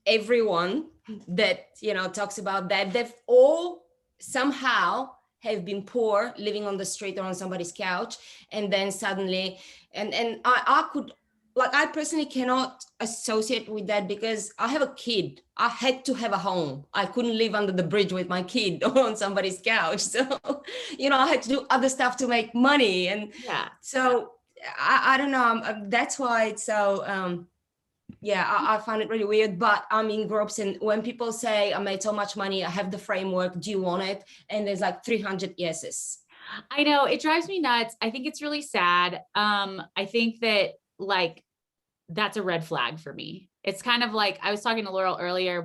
everyone that talks about that, they've all somehow have been poor, living on the street or on somebody's couch, and then suddenly and I personally cannot associate with that because I have a kid. I had to have a home. I couldn't live under the bridge with my kid or on somebody's couch. So I had to do other stuff to make money, and so I don't know, that's why it's so I find it really weird. But I'm in groups, and when people say, I made so much money, I have the framework, do you want it? And there's like 300 yeses. I know, it drives me nuts. I think it's really sad. I think that like, that's a red flag for me. It's kind of like, I was talking to Laurel earlier,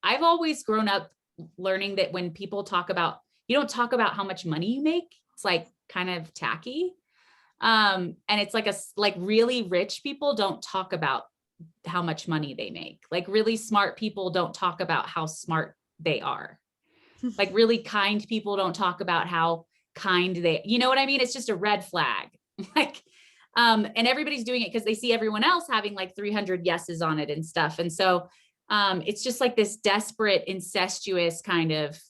I've always grown up learning that when people talk about, you don't talk about how much money you make. It's like kind of tacky. And it's like really rich people don't talk about how much money they make. Like really smart people don't talk about how smart they are. Like really kind people don't talk about how kind you know what I mean? It's just a red flag. Like, and everybody's doing it because they see everyone else having like 300 yeses on it and stuff. And so it's just like this desperate, incestuous kind of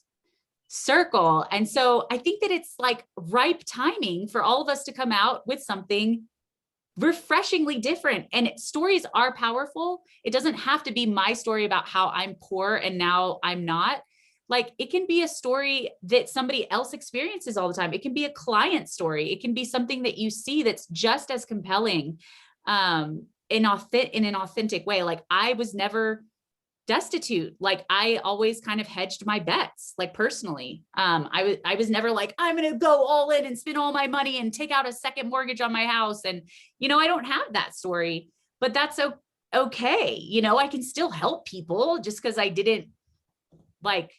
circle. And so I think that it's like ripe timing for all of us to come out with something refreshingly different. And stories are powerful. It doesn't have to be my story about how I'm poor and now I'm not. Like, it can be a story that somebody else experiences all the time. It can be a client story. It can be something that you see that's just as compelling in an authentic way. Like, I was never destitute. Like I always kind of hedged my bets, like personally. I was never like, I'm going to go all in and spend all my money and take out a second mortgage on my house. And, I don't have that story, but that's okay. I can still help people just because I didn't like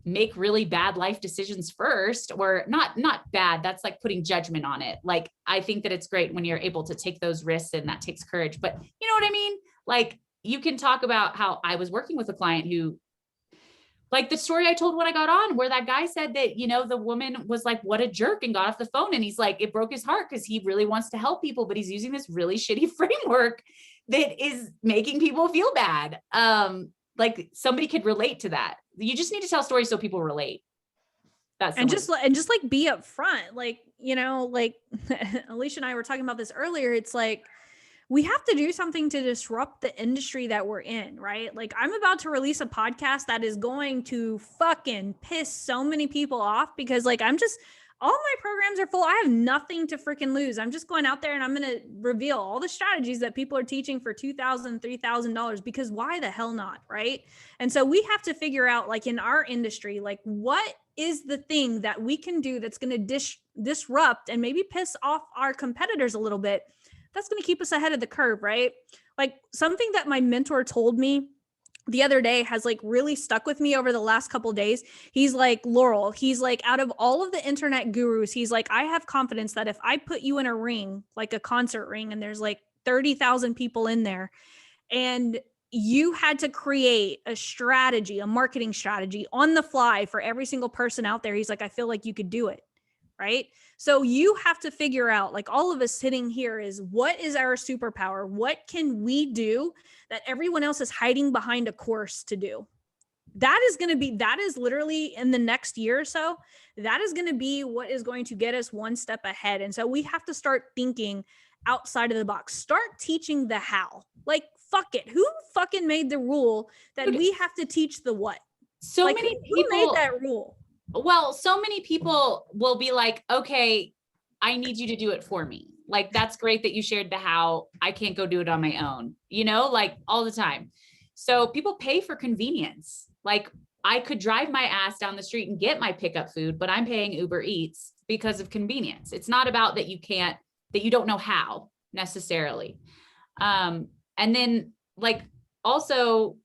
make really bad life decisions first, or not bad. That's like putting judgment on it. Like, I think that it's great when you're able to take those risks, and that takes courage, but you know what I mean? Like, you can talk about how I was working with a client who, like the story I told when I got on, where that guy said that, the woman was like, what a jerk, and got off the phone. And he's like, it broke his heart because he really wants to help people, but he's using this really shitty framework that is making people feel bad. Like somebody could relate to that. You just need to tell stories so people relate. Just like be upfront. Like, like Aleasha and I were talking about this earlier. It's like, we have to do something to disrupt the industry that we're in, right? Like, I'm about to release a podcast that is going to fucking piss so many people off because like, all my programs are full. I have nothing to freaking lose. I'm just going out there and I'm going to reveal all the strategies that people are teaching for $2,000, $3,000, because why the hell not, right? And so we have to figure out, like in our industry, like what is the thing that we can do that's going to disrupt and maybe piss off our competitors a little bit, that's going to keep us ahead of the curve, right? Like something that my mentor told me the other day has like really stuck with me over the last couple of days. He's like, Laurel, he's like, out of all of the internet gurus, he's like, I have confidence that if I put you in a ring, like a concert ring, and there's like 30,000 people in there, and you had to create a strategy, a marketing strategy on the fly for every single person out there, he's like, I feel like you could do it. Right? So you have to figure out, like all of us sitting here, is what is our superpower? What can we do that everyone else is hiding behind a course to do? That is literally in the next year or so, that is going to be what is going to get us one step ahead. And so we have to start thinking outside of the box, start teaching the how. Like, fuck it. Who fucking made the rule that we have to teach the what? So like, many people who made that rule? Well, so many people will be like, okay, I need you to do it for me. Like, that's great that you shared the how. I can't go do it on my own, like all the time. So people pay for convenience. Like, I could drive my ass down the street and get my pickup food, but I'm paying Uber Eats because of convenience. It's not about that you don't know how necessarily. And then like also,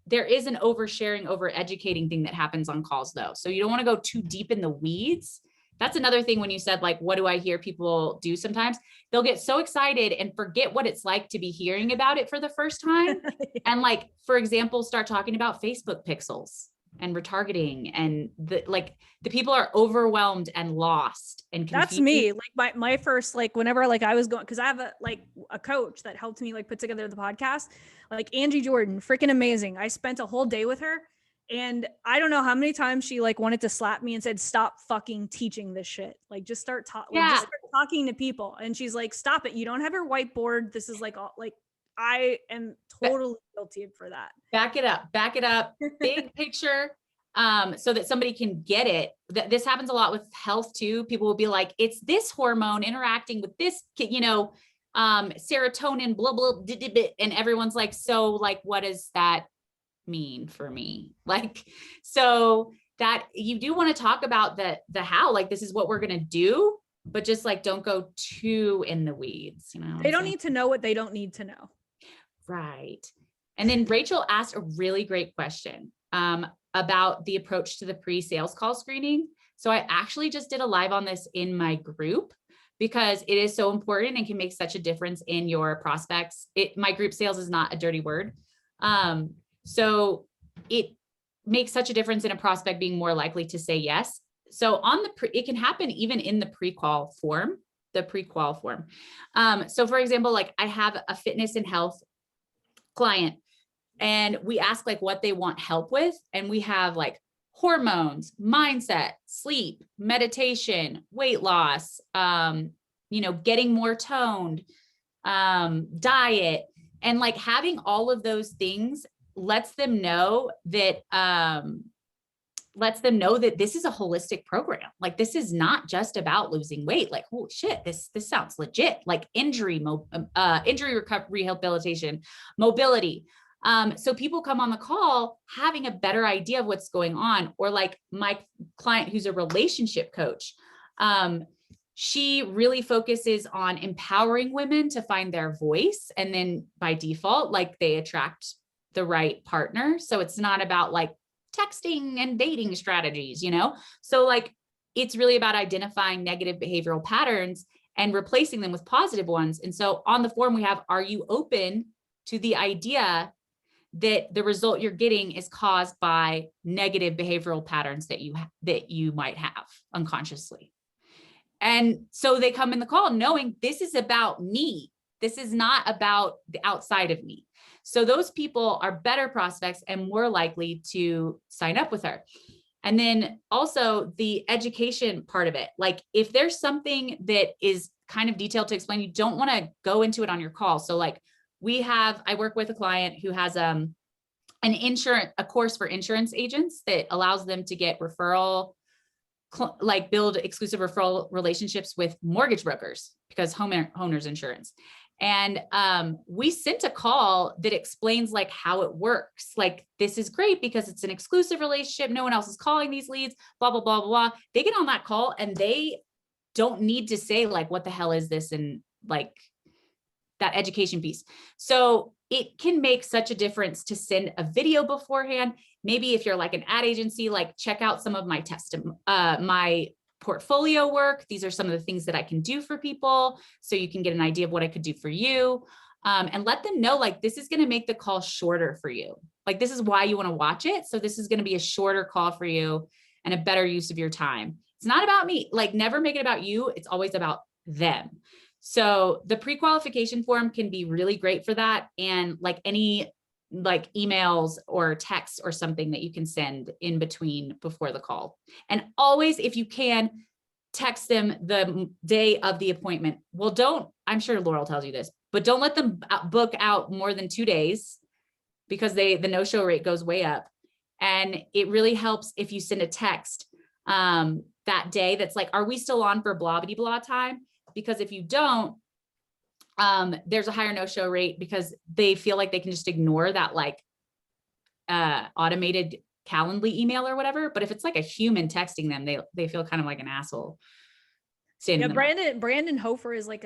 there is an oversharing, over educating thing that happens on calls though. So you don't want to go too deep in the weeds. That's another thing when you said, like, what do I hear people do sometimes? They'll get so excited and forget what it's like to be hearing about it for the first time. And like, for example, start talking about Facebook pixels and retargeting, and the people are overwhelmed and lost and confused. That's me. Like my first, like whenever like I was going, because I have a coach that helped me like put together the podcast, like Angie Jordan, freaking amazing. I spent a whole day with her, and I don't know how many times she like wanted to slap me and said, stop fucking teaching this shit. Like just start talking to people. And she's like, stop it. You don't have your whiteboard. This is like all like, I am totally guilty for that. Back it up, big picture, so that somebody can get it. This happens a lot with health too. People will be like, it's this hormone interacting with this, serotonin, blah, blah, blah, blah, and everyone's like, so like, what does that mean for me? Like, so that you do want to talk about the how, like, this is what we're going to do, but just like, don't go too in the weeds. They don't need to know what they don't need to know. Right. And then Rachel asked a really great question about the approach to the pre-sales call screening. So I actually just did a live on this in my group because it is so important and can make such a difference in your prospects. My group sales is not a dirty word. So it makes such a difference in a prospect being more likely to say yes. So it can happen even in the pre-qual form, So for example, like I have a fitness and health client, and we ask like what they want help with. And we have like hormones, mindset, sleep, meditation, weight loss, getting more toned, diet, and like having all of those things lets them know that this is a holistic program. Like, this is not just about losing weight. Like, holy shit, this sounds legit. Like injury recovery, rehabilitation, mobility, So people come on the call having a better idea of what's going on. Or like my client who's a relationship coach, she really focuses on empowering women to find their voice. And then by default, like they attract the right partner. So it's not about like texting and dating strategies, you know? So like, it's really about identifying negative behavioral patterns and replacing them with positive ones. And so on the form we have, are you open to the idea that the result you're getting is caused by negative behavioral patterns that you might have unconsciously? And so they come in the call knowing this is about me. This is not about the outside of me. So those people are better prospects and more likely to sign up with her. And then also the education part of it. Like if there's something that is kind of detailed to explain, you don't want to go into it on your call. So like I work with a client who has a course for insurance agents that allows them to get build exclusive referral relationships with mortgage brokers because homeowners insurance. And we sent a call that explains like how it works. Like, this is great because it's an exclusive relationship. No one else is calling these leads, blah, blah, blah, blah, blah. They get on that call and they don't need to say like, what the hell is this? And like that education piece. So it can make such a difference to send a video beforehand. Maybe if you're like an ad agency, like check out some of my my portfolio work. These are some of the things that I can do for people. So you can get an idea of what I could do for you. And let them know, like, this is going to make the call shorter for you. Like, this is why you want to watch it. So this is going to be a shorter call for you and a better use of your time. It's not about me. Like, never make it about you. It's always about them. So the pre-qualification form can be really great for that. And like any like emails or texts or something that you can send in between before the call. And always, if you can, text them the day of the appointment. Well, I'm sure Laurel tells you this, but don't let them book out more than 2 days because the no-show rate goes way up. And it really helps if you send a text that day that's like, are we still on for blah, blah, blah time? Because if you don't, there's a higher no-show rate because they feel like they can just ignore that like automated Calendly email or whatever. But if it's like a human texting them, they feel kind of like an asshole. Yeah, Brandon Hofer is like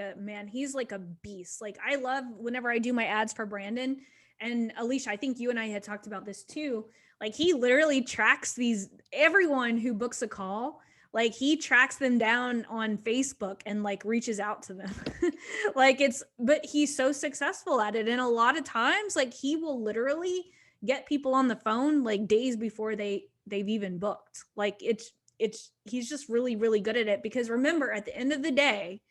he's like a beast. Like, I love whenever I do my ads for Brandon and Aleasha, I think you and I had talked about this too. Like, he literally tracks everyone who books a call. Like, he tracks them down on Facebook and like reaches out to them. But he's so successful at it. And a lot of times, like, he will literally get people on the phone like days before they've even booked. Like, he's just really, really good at it, because remember, at the end of the day,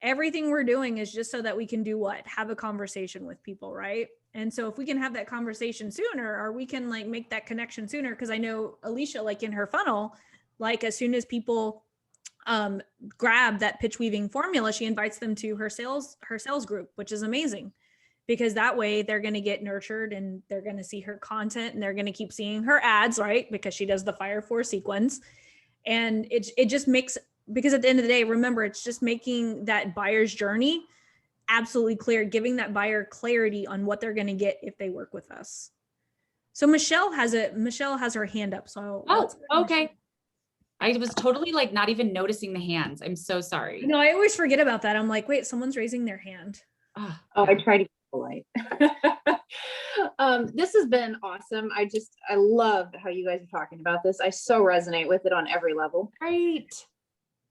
everything we're doing is just so that we can do what? Have a conversation with people, right? And so if we can have that conversation sooner, or we can like make that connection sooner, because I know Aleasha, like in her funnel, like as soon as people grab that pitch weaving formula, she invites them to her sales group, which is amazing, because that way they're going to get nurtured and they're going to see her content and they're going to keep seeing her ads, right? Because she does the Fire 4 sequence. And it just makes, because at the end of the day, remember, it's just making that buyer's journey absolutely clear, giving that buyer clarity on what they're going to get if they work with us. So Michelle has her hand up. So okay. I was totally like not even noticing the hands. I'm so sorry. No, I always forget about that. I'm like, wait, someone's raising their hand. Oh, I try to be polite. This has been awesome. I love how you guys are talking about this. I so resonate with it on every level. Great.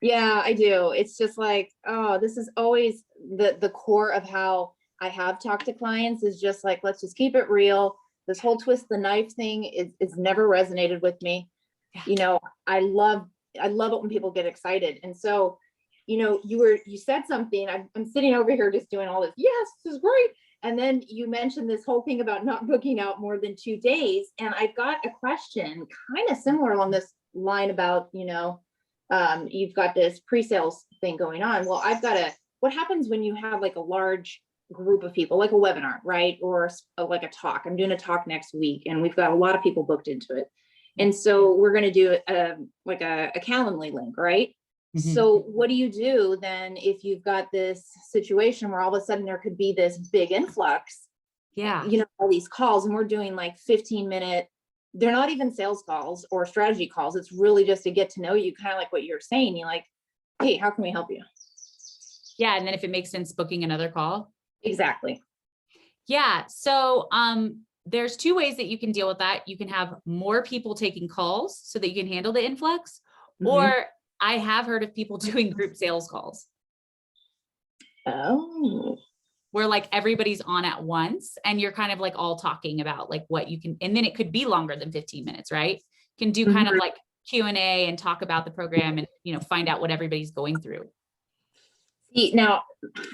Yeah, I do. It's just like, oh, this is always the core of how I have talked to clients, is just like, let's just keep it real. This whole twist the knife thing is never resonated with me. Yeah. You know, I love it when people get excited. And so, you know, you said something, I'm sitting over here just doing all this. Yes, this is great. And then you mentioned this whole thing about not booking out more than 2 days. And I've got a question kind of similar along this line about, you know, you've got this pre-sales thing going on. Well, what happens when you have like a large group of people, like a webinar, right? Or like a talk. I'm doing a talk next week and we've got a lot of people booked into it. And so we're going to do like a Calendly link, right? Mm-hmm. So what do you do then if you've got this situation where all of a sudden there could be this big influx Yeah. you know, all these calls, and we're doing like 15-minute, they're not even sales calls or strategy calls. It's really just to get to know you, kind of like what you're saying. You're like, hey, how can we help you? Yeah. And then if it makes sense, booking another call. Exactly. Yeah. So, there's two ways that you can deal with that. You can have more people taking calls so that you can handle the influx, or I have heard of people doing group sales calls. Oh, Where like everybody's on at once and you're kind of like all talking about like what you can, and then it could be longer than 15 minutes, right? You can do kind of like Q&A and talk about the program and, you know, find out what everybody's going through. see, now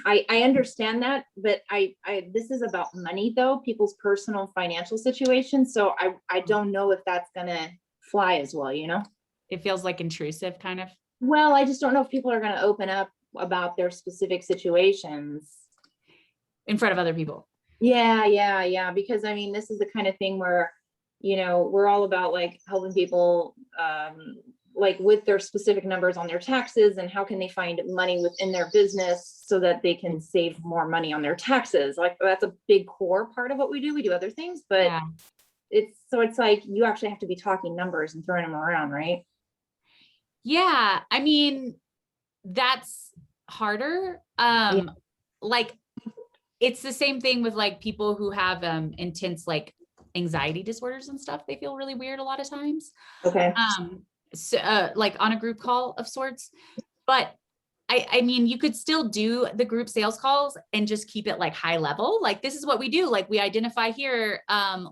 I understand that, but I this is about money though, people's personal financial situation. So I don't know if that's gonna fly as well, you know? It feels like intrusive kind of. Well, I just don't know if people are gonna open up about their specific situations In front of other people. Yeah. Because I mean, this is the kind of thing where, you know, we're all about like helping people, like with their specific numbers on their taxes and how can they find money within their business so that they can save more money on their taxes. Like that's a big core part of what we do. We do other things, but Yeah. it's like you actually have to be talking numbers and throwing them around, right? Yeah. I mean, that's harder. Like it's the same thing with like people who have intense like anxiety disorders and stuff. They feel really weird a lot of times. Okay. So, like on a group call of sorts. But I mean, you could still do the group sales calls and just keep it like high level. Like this is what we do. Like we identify here,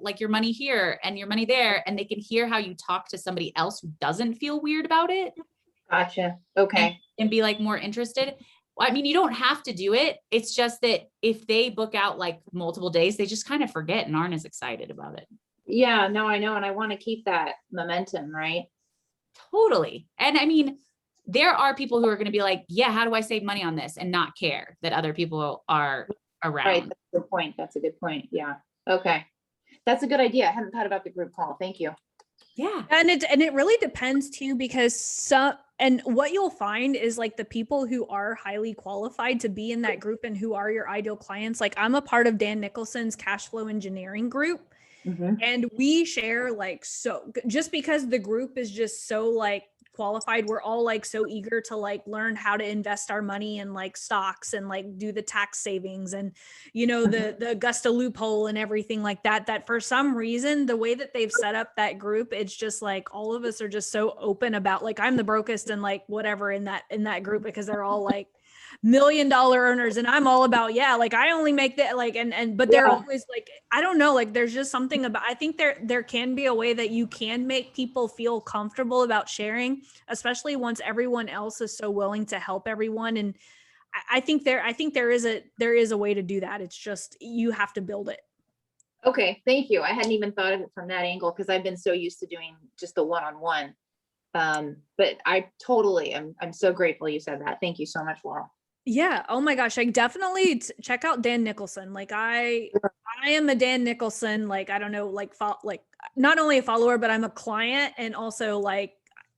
like your money here and your money there, and they can hear how you talk to somebody else who doesn't feel weird about it. Gotcha. Okay. And be like more interested. I mean, you don't have to do it. It's just that if they book out like multiple days, they just kind of forget and aren't as excited about it. Yeah, no, I know. And I want to keep that momentum, right? Totally. And I mean, there are people who are going to be like, yeah, how do I save money on this and not care that other people are around? Right. That's a good point. That's a good point. Yeah. Okay. That's a good idea. I hadn't thought about the group call. Thank you. Yeah. And it really depends too, because and what you'll find is like the people who are highly qualified to be in that group and who are your ideal clients. Like I'm a part of Dan Nicholson's cash flow engineering group. And we share like, so just because the group is just so like qualified, we're all like so eager to like learn how to invest our money in like stocks and like do the tax savings and, you know, the Augusta loophole and everything like that for some reason, the way that they've set up that group, it's just like all of us are just so open about like, I'm the brokest and like whatever in that group, because they're all like $1 million earners. And I'm all about, yeah, like I only make that like, but they're always like, I don't know, like there's just something about, I think there can be a way that you can make people feel comfortable about sharing, especially once everyone else is so willing to help everyone. And I think there is a way to do that. It's just, you have to build it. Okay. Thank you. I hadn't even thought of it from that angle because I've been so used to doing just the one-on-one. But I totally I'm so grateful you said that. Thank you so much, Laurel. Yeah. Oh my gosh. I definitely check out Dan Nicholson. Like I am a Dan Nicholson, like, I don't know, like not only a follower, but I'm a client. And also like,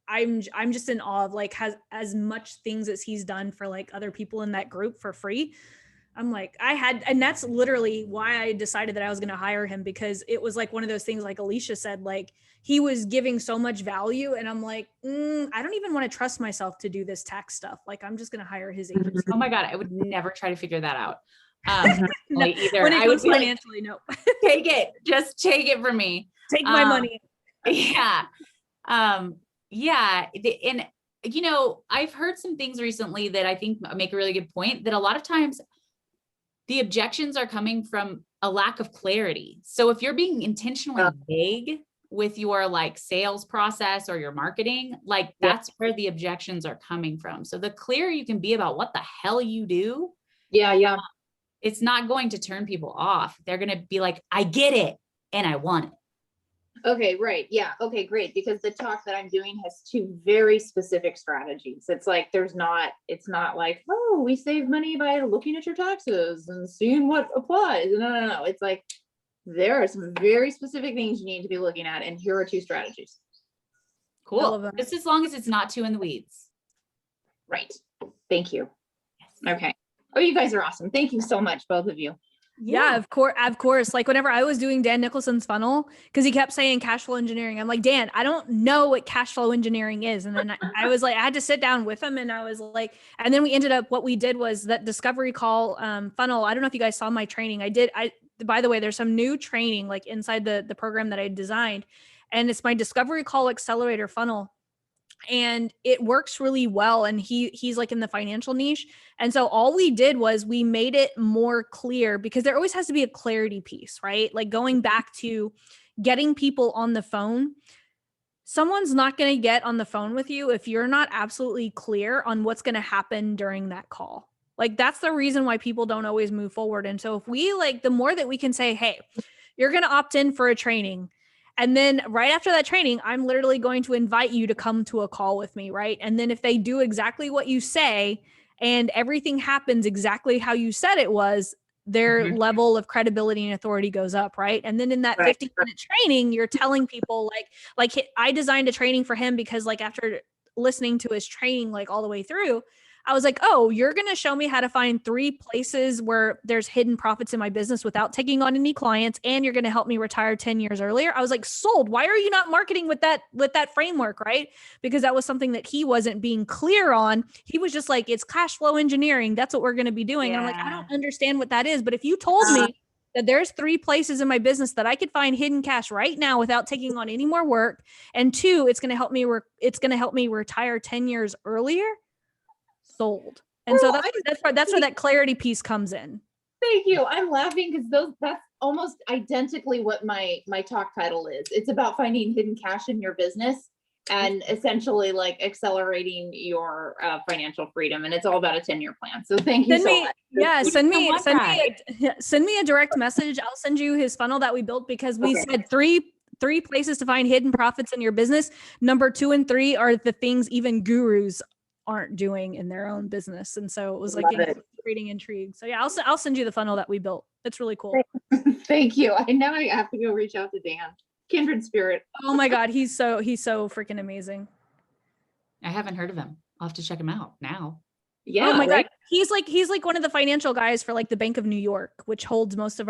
I'm just in awe of like has as much things as he's done for like other people in that group for free. I'm like, and that's literally why I decided that I was going to hire him, because it was like one of those things, like Aleasha said, like he was giving so much value. And I'm like, I don't even want to trust myself to do this tax stuff. Like, I'm just going to hire his agency. Oh my God. I would never try to figure that out. No, either. when it I would comes financially, no. Take it. Just take it from me. Take my money. Yeah. Yeah. And, you know, I've heard some things recently that I think make a really good point, that a lot of times the objections are coming from a lack of clarity. So if you're being intentionally vague with your like sales process or your marketing, like that's where the objections are coming from. So the clearer you can be about what the hell you do. Yeah. It's not going to turn people off. They're going to be like, I get it. And I want it. Okay, right. Yeah. Okay, great. Because the talk that I'm doing has two very specific strategies. It's like, it's not like, oh, we save money by looking at your taxes and seeing what applies. No. It's like, there are some very specific things you need to be looking at. And here are two strategies. Cool. Just as long as it's not too in the weeds. Right. Thank you. Okay. Oh, you guys are awesome. Thank you so much, both of you. Yeah, of course. Like whenever I was doing Dan Nicholson's funnel, because he kept saying cash flow engineering, I'm like, Dan, I don't know what cash flow engineering is. And then I was like, I had to sit down with him, and I was like, and then we ended up, what we did was that discovery call funnel. I don't know if you guys saw my training. By the way, there's some new training like inside the program that I designed, and it's my discovery call accelerator funnel. And it works really well, and he's like in the financial niche, and so all we did was we made it more clear, because there always has to be a clarity piece, right? Like going back to getting people on the phone. Someone's not going to get on the phone with you if you're not absolutely clear on what's going to happen during that call. Like that's the reason why people don't always move forward. And so if we like, the more that we can say, hey, you're going to opt in for a training, and then right after that training, I'm literally going to invite you to come to a call with me, right? And then if they do exactly what you say and everything happens exactly how you said it was, their level of credibility and authority goes up, right? And then in that 15-minute training, you're telling people like I designed a training for him because like after listening to his training like all the way through, I was like, oh, you're going to show me how to find 3 places where there's hidden profits in my business without taking on any clients. And you're going to help me retire 10 years earlier. I was like, sold. Why are you not marketing with that framework? Right. Because that was something that he wasn't being clear on. He was just like, it's cash flow engineering. That's what we're going to be doing. And I'm like, I don't understand what that is. But if you told me that there's 3 places in my business that I could find hidden cash right now without taking on any more work, and 2, it's going to help me retire 10 years earlier. Sold. And so that's where that clarity piece comes in. Thank you. I'm laughing because that's almost identically what my talk title is. It's about finding hidden cash in your business and essentially like accelerating your financial freedom. And it's all about a 10-year plan. So thank you so much. Yeah, send me a direct message. I'll send you his funnel that we built, because we said three places to find hidden profits in your business. Number 2 and 3 are the things even gurus aren't doing in their own business. And so it was like creating intrigue. So yeah, I'll send you the funnel that we built. It's really cool. Thank you. I have to go reach out to Dan. Kindred spirit. Oh my God. He's so freaking amazing. I haven't heard of him. I'll have to check him out now. Yeah. Oh my God. He's like one of the financial guys for like the Bank of New York, which holds most of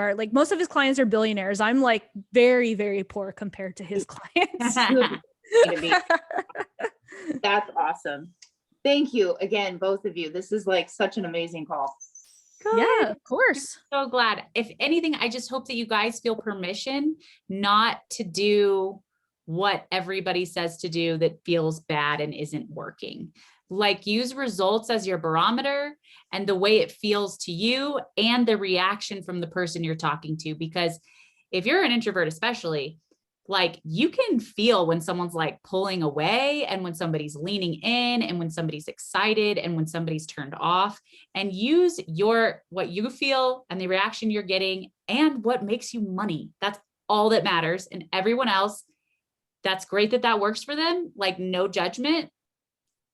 his clients are billionaires. I'm like very, very poor compared to his clients. That's awesome. Thank you again, both of you. This is like such an amazing call. Good. Yeah, of course. So glad. If anything, I just hope that you guys feel permission not to do what everybody says to do that feels bad and isn't working. Like use results as your barometer and the way it feels to you and the reaction from the person you're talking to. Because if you're an introvert, especially, like you can feel when someone's like pulling away and when somebody's leaning in and when somebody's excited and when somebody's turned off, and use what you feel and the reaction you're getting and what makes you money. That's all that matters. And everyone else, that's great that works for them. Like no judgment,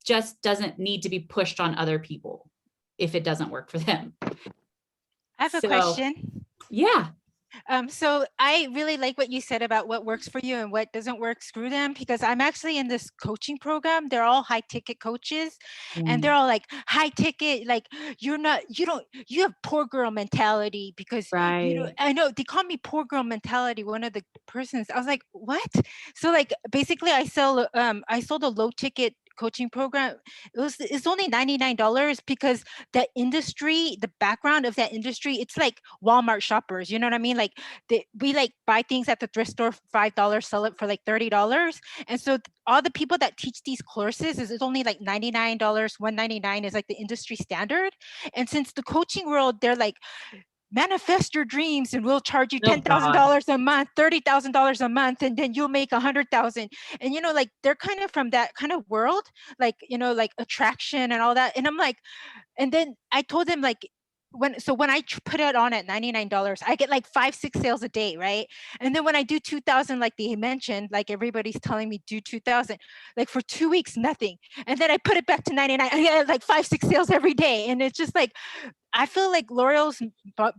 just doesn't need to be pushed on other people if it doesn't work for them. I have a question. Yeah. So I really like what you said about what works for you and what doesn't work. Screw them, because I'm actually in this coaching program. They're all high ticket coaches and they're all like high ticket, like you have poor girl mentality because I know they call me poor girl mentality. One of the persons, I was like, what? So like basically I sold a low ticket coaching program. It's only $99 because the industry, the background of that industry, it's like Walmart shoppers, you know what I mean? Like we like buy things at the thrift store for $5, sell it for like $30. And so all the people that teach these courses it's only like $99, $199 is like the industry standard. And since the coaching world, they're like, manifest your dreams and we'll charge you $10,000 a month, $30,000 a month, and then you'll make 100,000. And like they're kind of from that kind of world, like like attraction and all that. And I'm like, and then I told them like, when I put it on at $99, I get like 5-6 sales a day, right? And then when I do 2,000, like they mentioned, like everybody's telling me do 2,000, like for 2 weeks, nothing. And then I put it back to 99, I get like 5-6 sales every day. And it's just like, I feel like L'Oreal's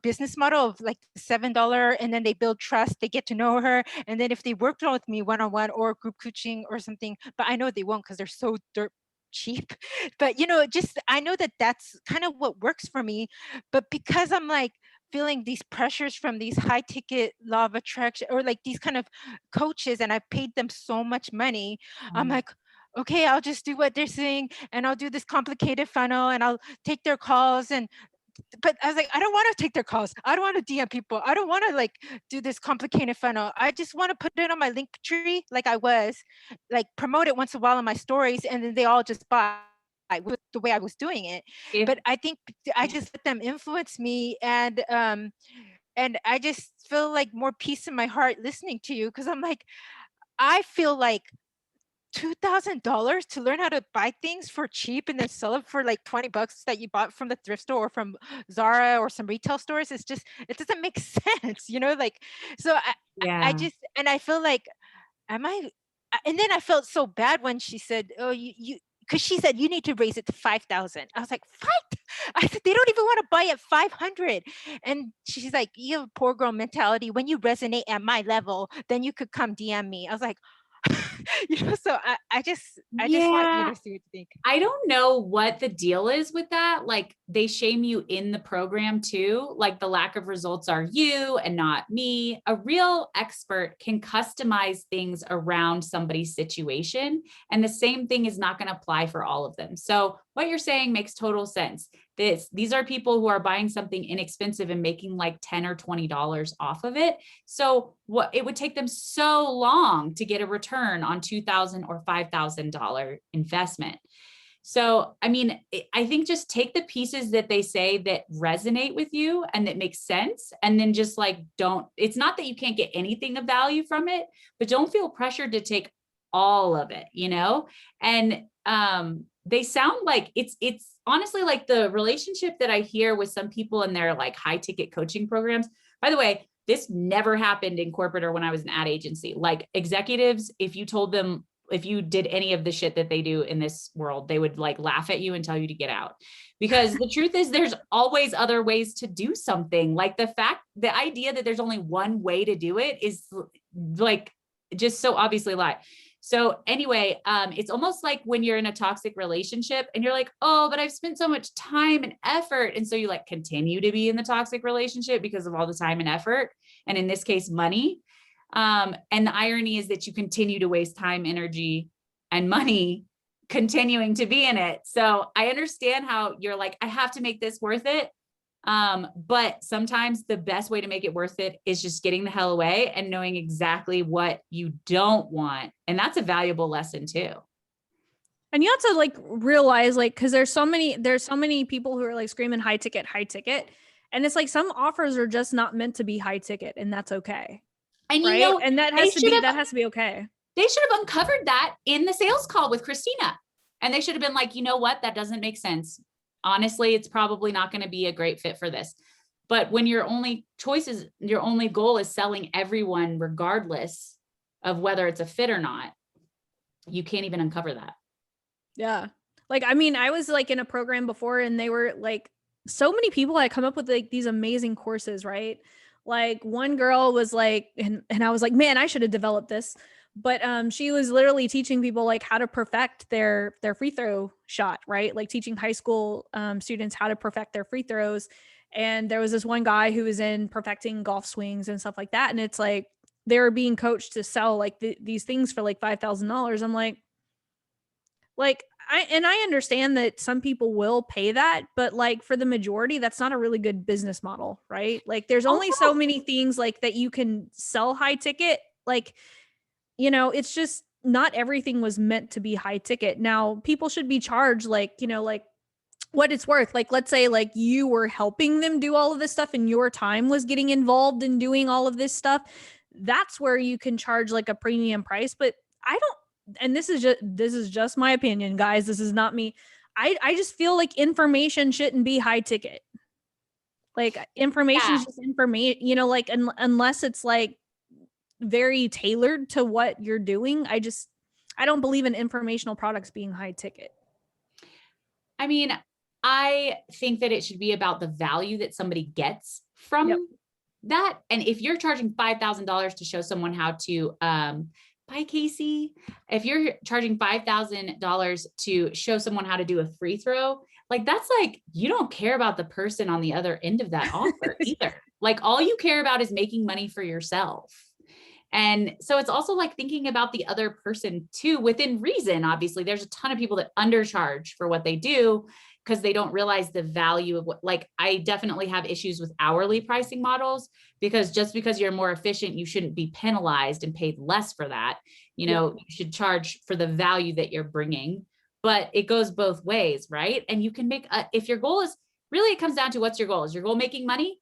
business model of like $7, and then they build trust, they get to know her. And then if they worked on with me one-on-one or group coaching or something, but I know they won't because they're so cheap. But just I know that that's kind of what works for me. But because I'm like, feeling these pressures from these high ticket law of attraction or like these kind of coaches, and I paid them so much money. I'm like, okay, I'll just do what they're saying, and I'll do this complicated funnel, and I'll take their calls. And but I was like, I don't want to take their calls. I don't want to DM people. I don't want to like do this complicated funnel. I just want to put it on my link tree like I was, like promote it once in a while on my stories, and then they all just buy with the way I was doing it. But I think I just let them influence me, and I just feel like more peace in my heart listening to you, because I'm like, I feel like $2,000 to learn how to buy things for cheap and then sell it for like $20 that you bought from the thrift store or from Zara or some retail stores. It's just, it doesn't make sense, you know, like, so I just, and I feel like, and then I felt so bad when she said, oh, you, because she said you need to raise it to 5,000. I was like, what? I said, they don't even want to buy at 500. And she's like, you have a poor girl mentality. When you resonate at my level, then you could come DM me. I was like, you know, so I just want you to see what you think. I don't know what the deal is with that. Like, they shame you in the program too. Like, the lack of results are you and not me. A real expert can customize things around somebody's situation. And the same thing is not going to apply for all of them. So what you're saying makes total sense. These are people who are buying something inexpensive and making like $10 or $20 off of it. So what it would take them so long to get a return on $2,000 or $5,000 investment. So, I mean, I think just take the pieces that they say that resonate with you and that make sense. And then just like, it's not that you can't get anything of value from it, but don't feel pressured to take all of it, you know? And, they sound like it's honestly like the relationship that I hear with some people in their like high ticket coaching programs. By the way, this never happened in corporate or when I was an ad agency. Like, executives, if you told them, if you did any of the shit that they do in this world, they would like laugh at you and tell you to get out. Because the truth is, there's always other ways to do something. Like, the idea that there's only one way to do it is like just so obviously a lie. So anyway, it's almost like when you're in a toxic relationship and you're like, oh, but I've spent so much time and effort. And so you like continue to be in the toxic relationship because of all the time and effort. And in this case, money. And the irony is that you continue to waste time, energy, and money continuing to be in it. So I understand how you're like, I have to make this worth it. But sometimes the best way to make it worth it is just getting the hell away and knowing exactly what you don't want. And that's a valuable lesson too. And you have to like realize, like, cause there's so many people who are like screaming high ticket. And it's like, some offers are just not meant to be high ticket, and that's okay. And right? You know, and that has to be okay. They should have uncovered that in the sales call with Christina. And they should have been like, you know what? That doesn't make sense. Honestly, it's probably not going to be a great fit for this. But when your only goal is selling everyone, regardless of whether it's a fit or not, you can't even uncover that. Yeah. Like, I mean, I was like in a program before, and they were like, so many people had come up with like these amazing courses, right? Like, one girl was like, and I was like, man, I should have developed this. But she was literally teaching people like how to perfect their free throw shot, right? Like, teaching high school students how to perfect their free throws. And there was this one guy who was in perfecting golf swings and stuff like that. And it's like, they were being coached to sell like these things for like $5,000. I'm like, I understand that some people will pay that, but like, for the majority, that's not a really good business model, right? Like, there's only so many things like that you can sell high ticket. Like, you know, it's just not everything was meant to be high ticket. Now, people should be charged like, you know, like what it's worth. Like, let's say like you were helping them do all of this stuff and your time was getting involved in doing all of this stuff. That's where you can charge like a premium price. But I don't, and this is just my opinion, guys. This is not me. I just feel like information shouldn't be high ticket. Like, information is just information, you know, like unless it's like very tailored to what you're doing. I don't believe in informational products being high ticket. I mean, I think that it should be about the value that somebody gets from that. And if you're charging $5,000 to show someone how to, bye Casey, if you're charging $5,000 to show someone how to do a free throw, like, that's like, you don't care about the person on the other end of that offer either. Like, all you care about is making money for yourself. And so it's also like thinking about the other person too, within reason. Obviously, there's a ton of people that undercharge for what they do because they don't realize the value of what, like, I definitely have issues with hourly pricing models, because just because you're more efficient, you shouldn't be penalized and paid less for that. You know, you should charge for the value that you're bringing, but it goes both ways, right? And you can make, if your goal is really, it comes down to what's your goal. Is your goal making money?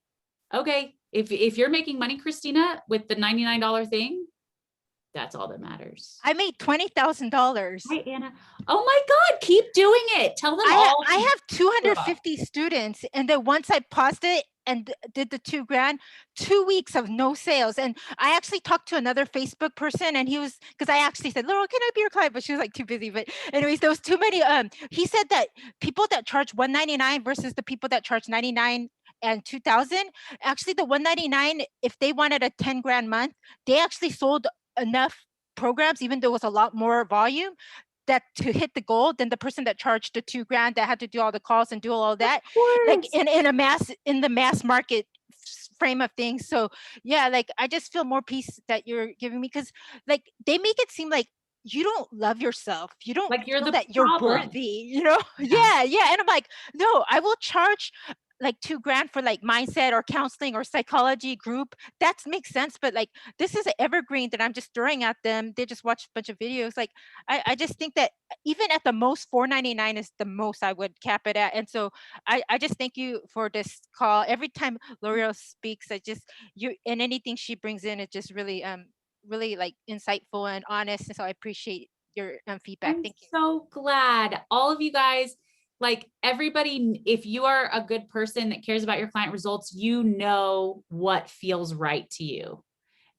Okay. If you're making money, Christina, with the $99 thing, that's all that matters. I made $20,000. Hi, Anna. Oh my God, keep doing it. Tell them all. I have 250 students, and then once I paused it and did the $2,000, 2 weeks of no sales. And I actually talked to another Facebook person, and he was, because I actually said, Laurel, can I be your client? But she was like too busy. But anyways, there was too many. He said that people that charge $199 versus the people that charge $99 and $2,000, actually the $199, if they wanted a 10 grand month, they actually sold enough programs, even though it was a lot more volume, that to hit the goal than the person that charged the $2,000 that had to do all the calls and do all that, like in the mass market frame of things. So yeah, like I just feel more peace that you're giving me, because like they make it seem like you don't love yourself, you don't like you're feel the that you're problem. worthy, you know. Yeah. And I'm like, no, I will charge like $2,000 for like mindset or counseling or psychology group. That makes sense. But like, this is an evergreen that I'm just throwing at them. They just watch a bunch of videos. Like, I just think that even at the most, $499 is the most I would cap it at. And so I just thank you for this call. Every time L'Oreal speaks, and anything she brings in, it just really, really like insightful and honest. And so I appreciate your feedback. I'm Thank you. so glad. All of you guys, like everybody, if you are a good person that cares about your client results, you know what feels right to you.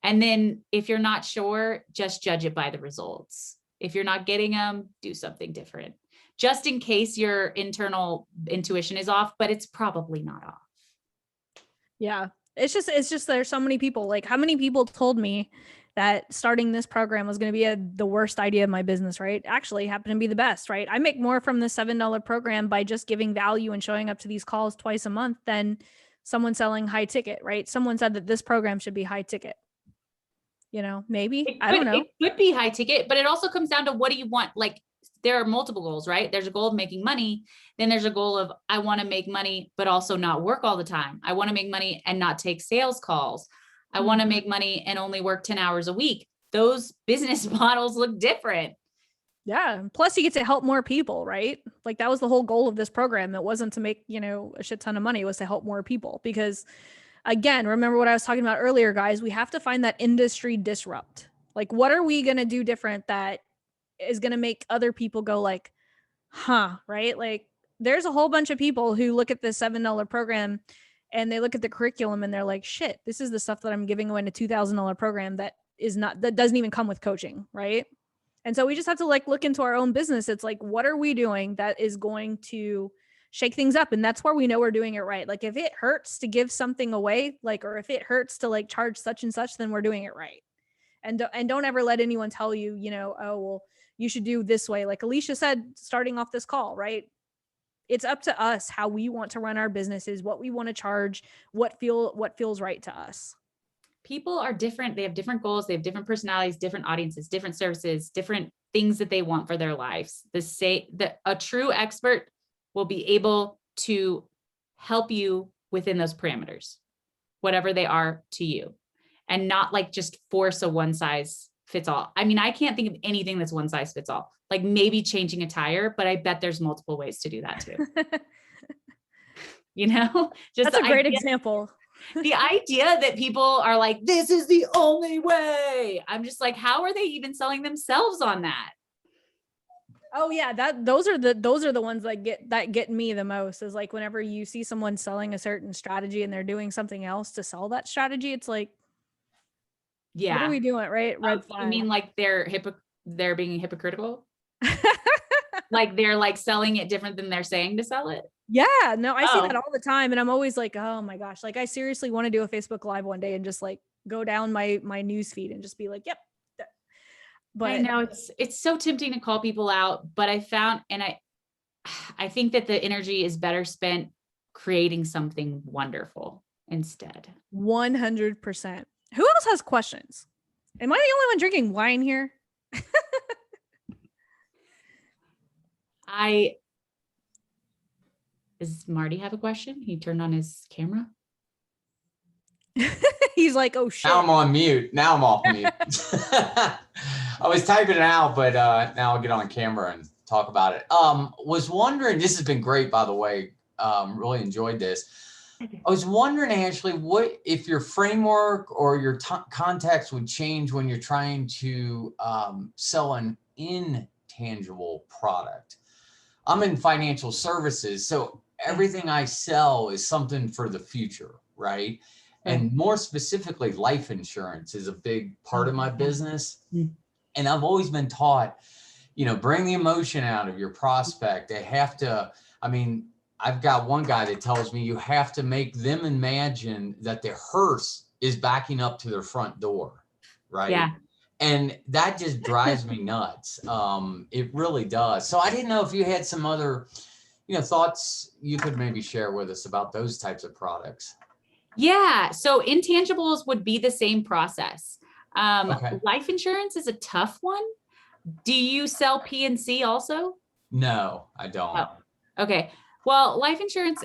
And then if you're not sure, just judge it by the results. If you're not getting them, do something different, just in case your internal intuition is off, but it's probably not off. Yeah. It's just there's so many people. Like, how many people told me that starting this program was going to be the worst idea of my business, right? Actually happened to be the best, right? I make more from the $7 program by just giving value and showing up to these calls twice a month than someone selling high ticket, right? Someone said that this program should be high ticket. You know, maybe, I don't know. It could be high ticket, but it also comes down to what do you want? Like, there are multiple goals, right? There's a goal of making money. Then there's a goal of, I want to make money, but also not work all the time. I want to make money and not take sales calls. I want to make money and only work 10 hours a week. Those business models look different. Yeah. Plus you get to help more people, right? Like that was the whole goal of this program. It wasn't to make, a shit ton of money. It was to help more people, because again, remember what I was talking about earlier, guys, we have to find that industry disrupt. Like, what are we going to do different that is going to make other people go like, huh, right? Like there's a whole bunch of people who look at this $7 program and they look at the curriculum and they're like, shit, this is the stuff that I'm giving away in a $2,000 program that doesn't even come with coaching, right? And so we just have to like look into our own business. It's like, what are we doing that is going to shake things up? And that's where we know we're doing it right. Like if it hurts to give something away, like, or if it hurts to like charge such and such, then we're doing it right. And don't ever let anyone tell you, oh, well, you should do this way. Like Aleasha said, starting off this call, right? It's up to us how we want to run our businesses, what we want to charge, what feels right to us. People are different. They have different goals. They have different personalities, different audiences, different services, different things that they want for their lives. A true expert will be able to help you within those parameters, whatever they are to you, and not like just force a one size fits all. I mean, I can't think of anything that's one size fits all. Like maybe changing a tire, but I bet there's multiple ways to do that too. Just that's a great example. The idea that people are like, this is the only way. I'm just like, how are they even selling themselves on that? Oh yeah, those are the ones that get me the most, is like whenever you see someone selling a certain strategy and they're doing something else to sell that strategy, it's like, yeah, what are we doing, right? Red flag. You mean like they're being hypocritical? Like they're like selling it different than they're saying to sell it? Yeah, no, I see that all the time. And I'm always like, oh my gosh, like I seriously want to do a Facebook Live one day and just like go down my news feed and just be like, yep. But I know it's so tempting to call people out, but I found, and I think that the energy is better spent creating something wonderful instead. 100%. Who else has questions? Am I the only one drinking wine here? Does Marty have a question? He turned on his camera. He's like, oh shit. Now I'm on mute. Now I'm off mute. I was typing it out, but now I'll get on camera and talk about it. Was wondering, this has been great, by the way. Really enjoyed this. I was wondering, Ashley, what if your framework or your context would change when you're trying to sell an intangible product? I'm in financial services, so everything I sell is something for the future, right? And more specifically, life insurance is a big part of my business. And I've always been taught, bring the emotion out of your prospect. They have to, I've got one guy that tells me you have to make them imagine that their hearse is backing up to their front door, right? Yeah. And that just drives me nuts. It really does. So I didn't know if you had some other, thoughts you could maybe share with us about those types of products. Yeah. So intangibles would be the same process. Okay. Life insurance is a tough one. Do you sell P&C also? No, I don't. Oh, okay. Well, life insurance,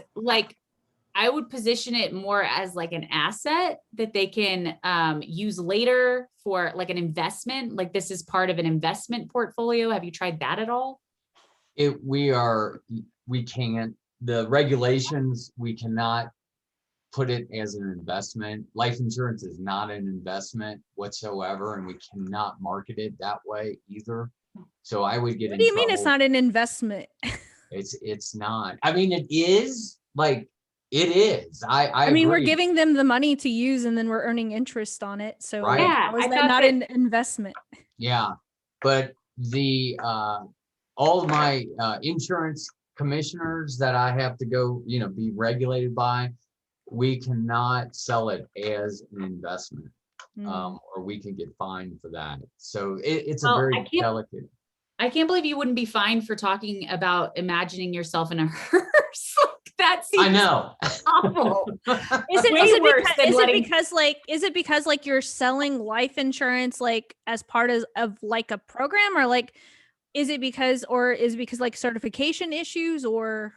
I would position it more as like an asset that they can use later for like an investment. Like this is part of an investment portfolio. Have you tried that at all? We can't. The regulations, we cannot put it as an investment. Life insurance is not an investment whatsoever, and we cannot market it that way either. So I would get in trouble. What do you mean it's not an investment? It's not. It is. It is. I mean, we're agree. giving them the money to use and then we're earning interest on it. So Right. how is that not an investment? Yeah. But the all of my insurance commissioners that I have to go, be regulated by, we cannot sell it as an investment. Or we can get fined for that. So it's a very delicate. I can't believe you wouldn't be fined for talking about imagining yourself in a hearse. That seems I know. awful. Is it because you're selling life insurance as part of a program, or is it because certification issues, or?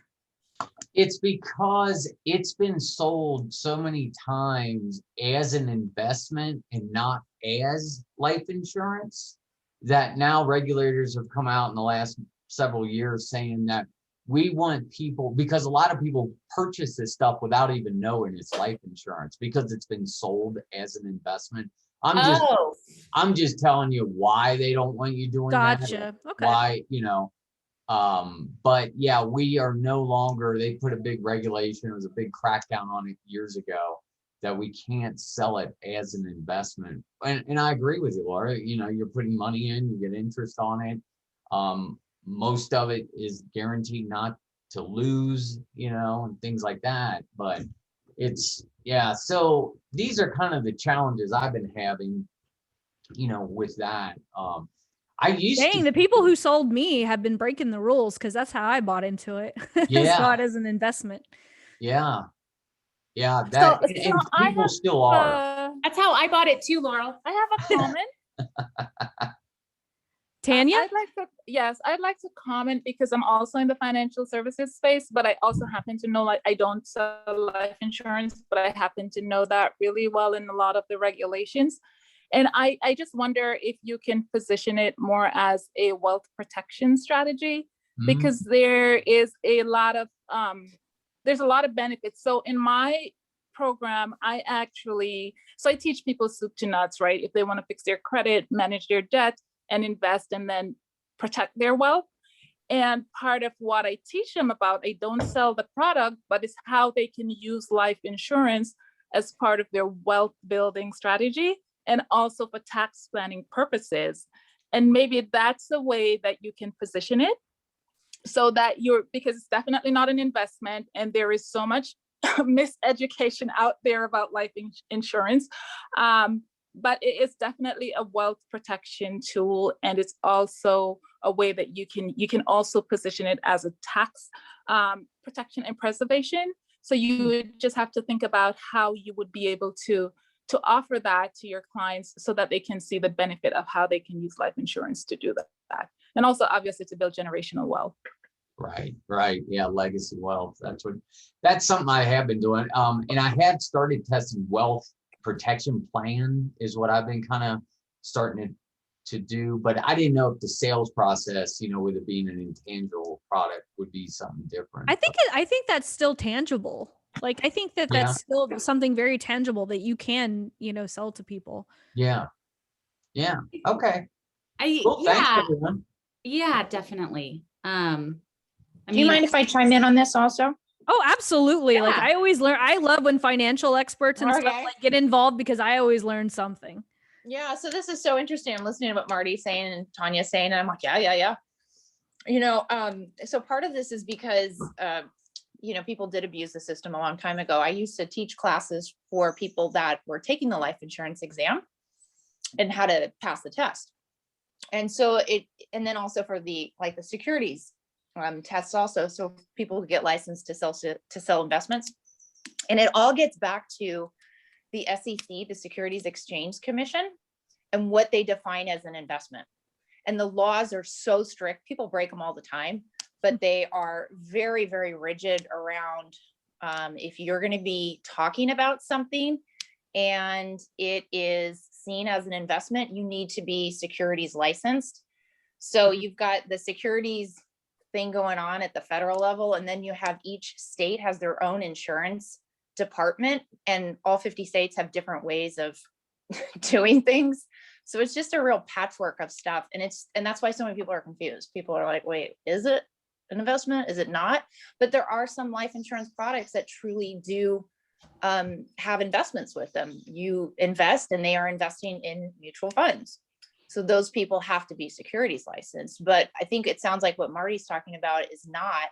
It's because it's been sold so many times as an investment and not as life insurance that now regulators have come out in the last several years saying that we want people, because a lot of people purchase this stuff without even knowing it's life insurance because it's been sold as an investment. I'm just telling you why they don't want you doing that. Gotcha. Okay. Why, but yeah, we are no longer, they put a big regulation, it was a big crackdown on it years ago, that we can't sell it as an investment. And I agree with you, Laura, you're putting money in, you get interest on it. Most of it is guaranteed not to lose, and things like that. But so these are kind of the challenges I've been having, with that. The people who sold me have been breaking the rules, because that's how I bought into it. Yeah. Not as an investment. Yeah. Yeah. People still are. That's how I bought it too, Laurel. I have a comment. Tanya? I'd like to comment because I'm also in the financial services space, but I also happen to know, I don't sell life insurance, but I happen to know that really well in a lot of the regulations. And I just wonder if you can position it more as a wealth protection strategy, because there is there's a lot of benefits. So in my program, I teach people soup to nuts, right? If they want to fix their credit, manage their debt, and invest, and then protect their wealth. And part of what I teach them about, I don't sell the product, but it's how they can use life insurance as part of their wealth building strategy, and also for tax planning purposes. And maybe that's the way that you can position it, so that because it's definitely not an investment, and there is so much miseducation out there about life insurance. but it is definitely a wealth protection tool, and it's also a way that you can also position it as a tax protection and preservation. So you would just have to think about how you would be able to offer that to your clients so that they can see the benefit of how they can use life insurance to do that. And also obviously to build generational wealth. Right. Yeah, legacy wealth. That's something I have been doing. And I have started testing wealth protection plan is what I've been kind of starting to do. But I didn't know if the sales process, with it being an intangible product, would be something different. I think that's still tangible. Like, I think that that's still something very tangible that you can, sell to people. Yeah. Okay. Cool. Thanks, everyone. Yeah, definitely. Do you mind if I chime in on this also? Oh, absolutely. Yeah. Like, I always learn. I love when financial experts and stuff like get involved because I always learn something. Yeah. So this is so interesting. I'm listening to what Marty's saying and Tanya's saying, and I'm like, yeah. So part of this is because, people did abuse the system a long time ago. I used to teach classes for people that were taking the life insurance exam and how to pass the test. And so and then also for the securities tests also, so people who get licensed to sell investments. And it all gets back to the SEC, the Securities Exchange Commission, and what they define as an investment. And the laws are so strict, people break them all the time, but they are very, very rigid around if you're going to be talking about something and it is seen as an investment, you need to be securities licensed. So you've got the securities thing going on at the federal level, and then you have each state has their own insurance department, and all 50 states have different ways of doing things. So it's just a real patchwork of stuff, and that's why so many people are confused. People are like, wait, is it an investment? Is it not? But there are some life insurance products that truly do have investments with them. You invest and they are investing in mutual funds. So those people have to be securities licensed. But I think it sounds like what Marty's talking about is not.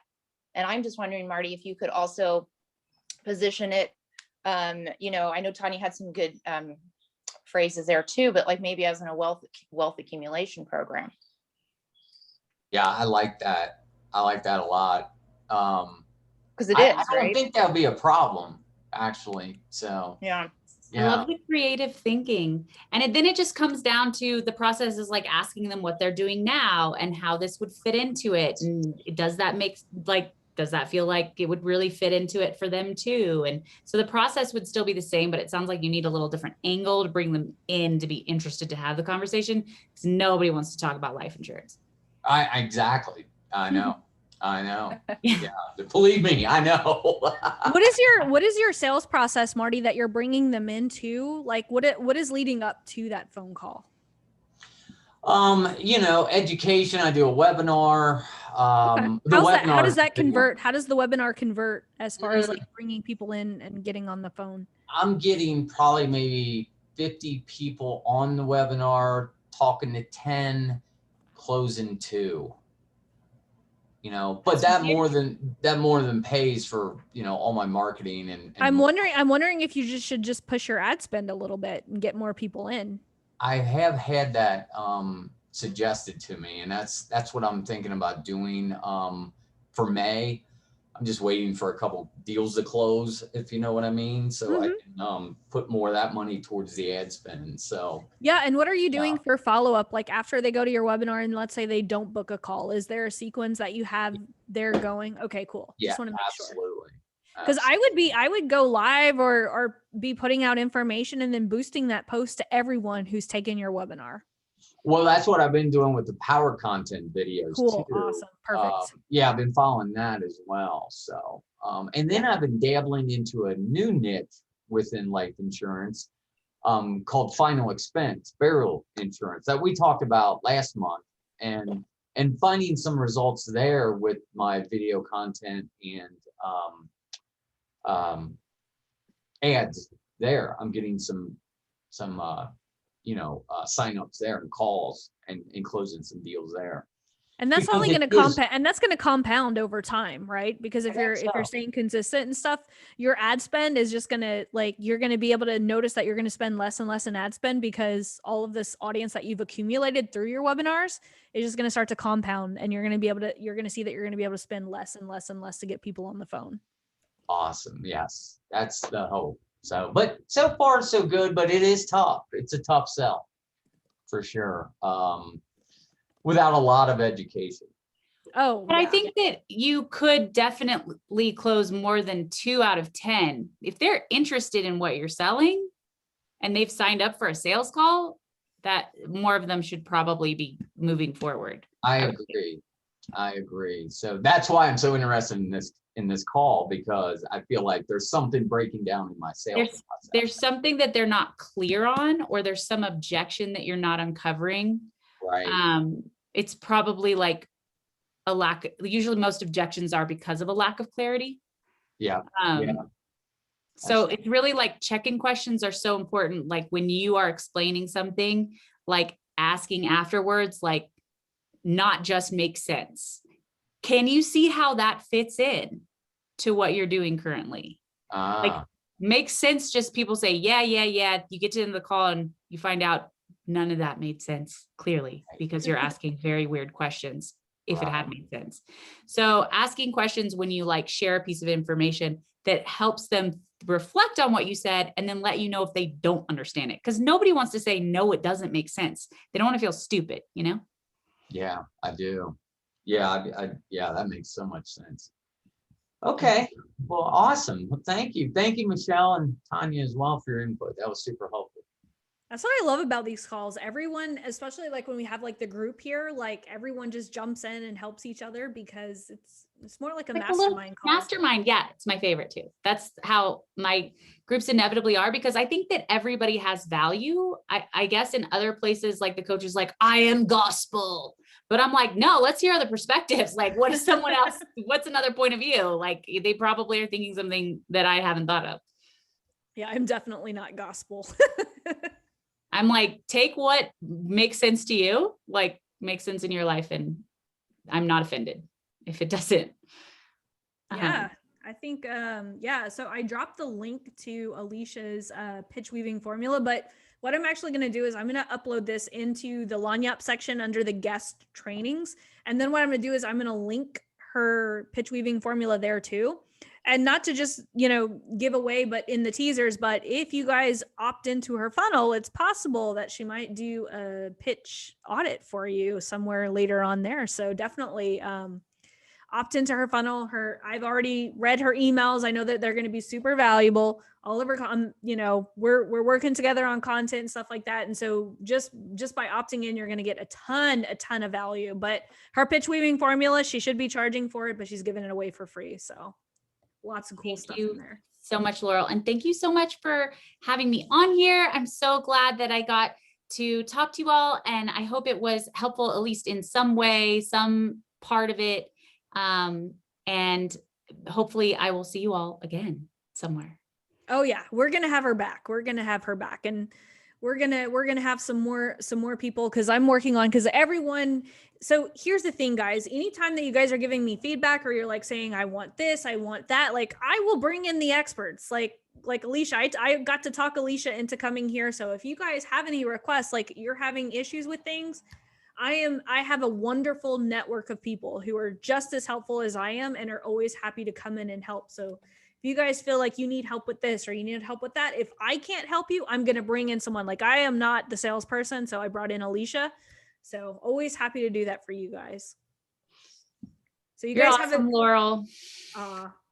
And I'm just wondering, Marty, if you could also position it, I know Tanya had some good phrases there too, but like maybe as in a wealth accumulation program. Yeah, I like that. I like that a lot. Because it is, I don't think that'll be a problem, actually. So yeah. I love the creative thinking. And then it just comes down to the process is like asking them what they're doing now and how this would fit into it. And does that feel like it would really fit into it for them too? And so the process would still be the same, but it sounds like you need a little different angle to bring them in to be interested to have the conversation, because nobody wants to talk about life insurance. Exactly. I know. Yeah. Believe me, I know. What is your sales process, Marty, that you're bringing them into? Like what is leading up to that phone call? Education. I do a webinar. How does that convert? How does the webinar convert as far as like bringing people in and getting on the phone? I'm getting probably maybe 50 people on the webinar, talking to 10, closing 2. But that more than pays for, all my marketing and I'm wondering if you should just push your ad spend a little bit and get more people in. I have had that suggested to me, and that's what I'm thinking about doing for May. I'm just waiting for a couple deals to close, if you know what I mean. So I can put more of that money towards the ad spend. So yeah. And what are you doing for follow-up? Like after they go to your webinar and let's say they don't book a call, is there a sequence that you have there going? Okay, cool. Yeah, just want to make absolutely. sure. Because I would go live or be putting out information and then boosting that post to everyone who's taken your webinar. Well, that's what I've been doing with the power content videos. Cool. Too. Awesome. Perfect. Yeah, I've been following that as well. So, and then I've been dabbling into a new niche within life insurance called final expense burial insurance that we talked about last month, and finding some results there with my video content and ads there. I'm getting some signups there and calls and closing some deals there. And that's Because only it going to is- compound, and that's going to compound over time, right? Because if you're staying consistent and stuff, your ad spend is just going to, like, you're going to be able to notice that you're going to spend less and less in ad spend because all of this audience that you've accumulated through your webinars is just going to start to compound, and you're going to see that you're going to be able to spend less and less and less to get people on the phone. Awesome. Yes, that's the hope. So, but so far so good, but it is tough. It's a tough sell for sure. Without a lot of education. Oh, But I think that you could definitely close more than 2 out of 10. If they're interested in what you're selling and they've signed up for a sales call, that more of them should probably be moving forward. I agree. So that's why I'm so interested in this call, because I feel like there's something breaking down in my sales process. There's something that they're not clear on, or there's some objection that you're not uncovering. Right. It's probably like a lack. Usually most objections are because of a lack of clarity. Yeah. So it's really like check-in questions are so important. Like when you are explaining something, like asking afterwards, like not just make sense. Can you see how that fits in to what you're doing currently? Like makes sense. Just people say, yeah. You get to the end of the call and you find out none of that made sense clearly because you're asking very weird questions if it had made sense. So asking questions when you like share a piece of information that helps them reflect on what you said and then let you know if they don't understand it. Because nobody wants to say, no, it doesn't make sense. They don't want to feel stupid, you know? Yeah, I do. Yeah, yeah, that makes so much sense. Okay, well, awesome. Well, thank you. Thank you, Michelle and Tanya as well for your input. That was super helpful. That's what I love about these calls. Everyone, especially like when we have like the group here, like everyone just jumps in and helps each other because it's more like a mastermind call. Mastermind, yeah, it's my favorite too. That's how my groups inevitably are, because I think that everybody has value. I guess in other places, like the coach is like, I am gospel. But I'm like, no, let's hear other perspectives. Like, what is someone else? What's another point of view? Like, they probably are thinking something that I haven't thought of. Yeah, I'm definitely not gospel. I'm like, take what makes sense to you, like makes sense in your life. And I'm not offended if it doesn't. Yeah, I think, so I dropped the link to Aleasha's pitch weaving formula, but what I'm actually going to do is I'm going to upload this into the Lanyap section under the guest trainings. And then what I'm going to do is I'm going to link her pitch weaving formula there too. And not to just, give away, but in the teasers, but if you guys opt into her funnel, it's possible that she might do a pitch audit for you somewhere later on there. So definitely opt into her funnel. I've already read her emails. I know that they're going to be super valuable. All of her, we're working together on content and stuff like that. And so just by opting in, you're going to get a ton of value. But her pitch weaving formula, she should be charging for it, but she's giving it away for free. So lots of cool stuff in there. So much, Laurel. And thank you so much for having me on here. I'm so glad that I got to talk to you all. And I hope it was helpful, at least in some way, some part of it. And hopefully I will see you all again somewhere. Oh yeah. We're going to have her back. And we're going to have some more people, because I'm working on, because everyone. So here's the thing, guys, anytime that you guys are giving me feedback or you're like saying, I want this, I want that, like I will bring in the experts, like Aleasha. I got to talk Aleasha into coming here. So if you guys have any requests, like you're having issues with things, I have a wonderful network of people who are just as helpful as I am and are always happy to come in and help. So if you guys feel like you need help with this or you need help with that, if I can't help you, I'm going to bring in someone. Like I am not the salesperson, so I brought in Aleasha. So always happy to do that for you guys. So you guys have Laurel.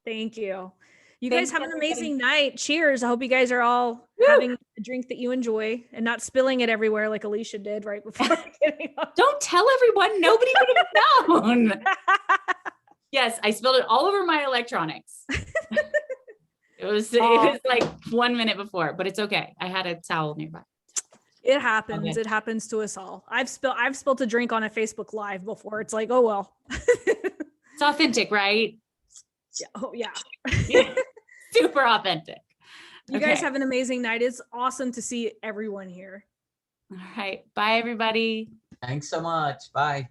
Thank you. You guys have an amazing night. Cheers. I hope you guys are all having a drink that you enjoy and not spilling it everywhere like Aleasha did right before getting on. Don't tell everyone. Nobody would have known. Yes, I spilled it all over my electronics. It was like 1 minute before, but it's okay. I had a towel nearby. It happens. Okay. It happens to us all. I've spilled a drink on a Facebook Live before. It's like, oh well. It's authentic, right? Yeah. Oh yeah. Super authentic. You guys have an amazing night. It's awesome to see everyone here. All right. Bye, everybody. Thanks so much. Bye.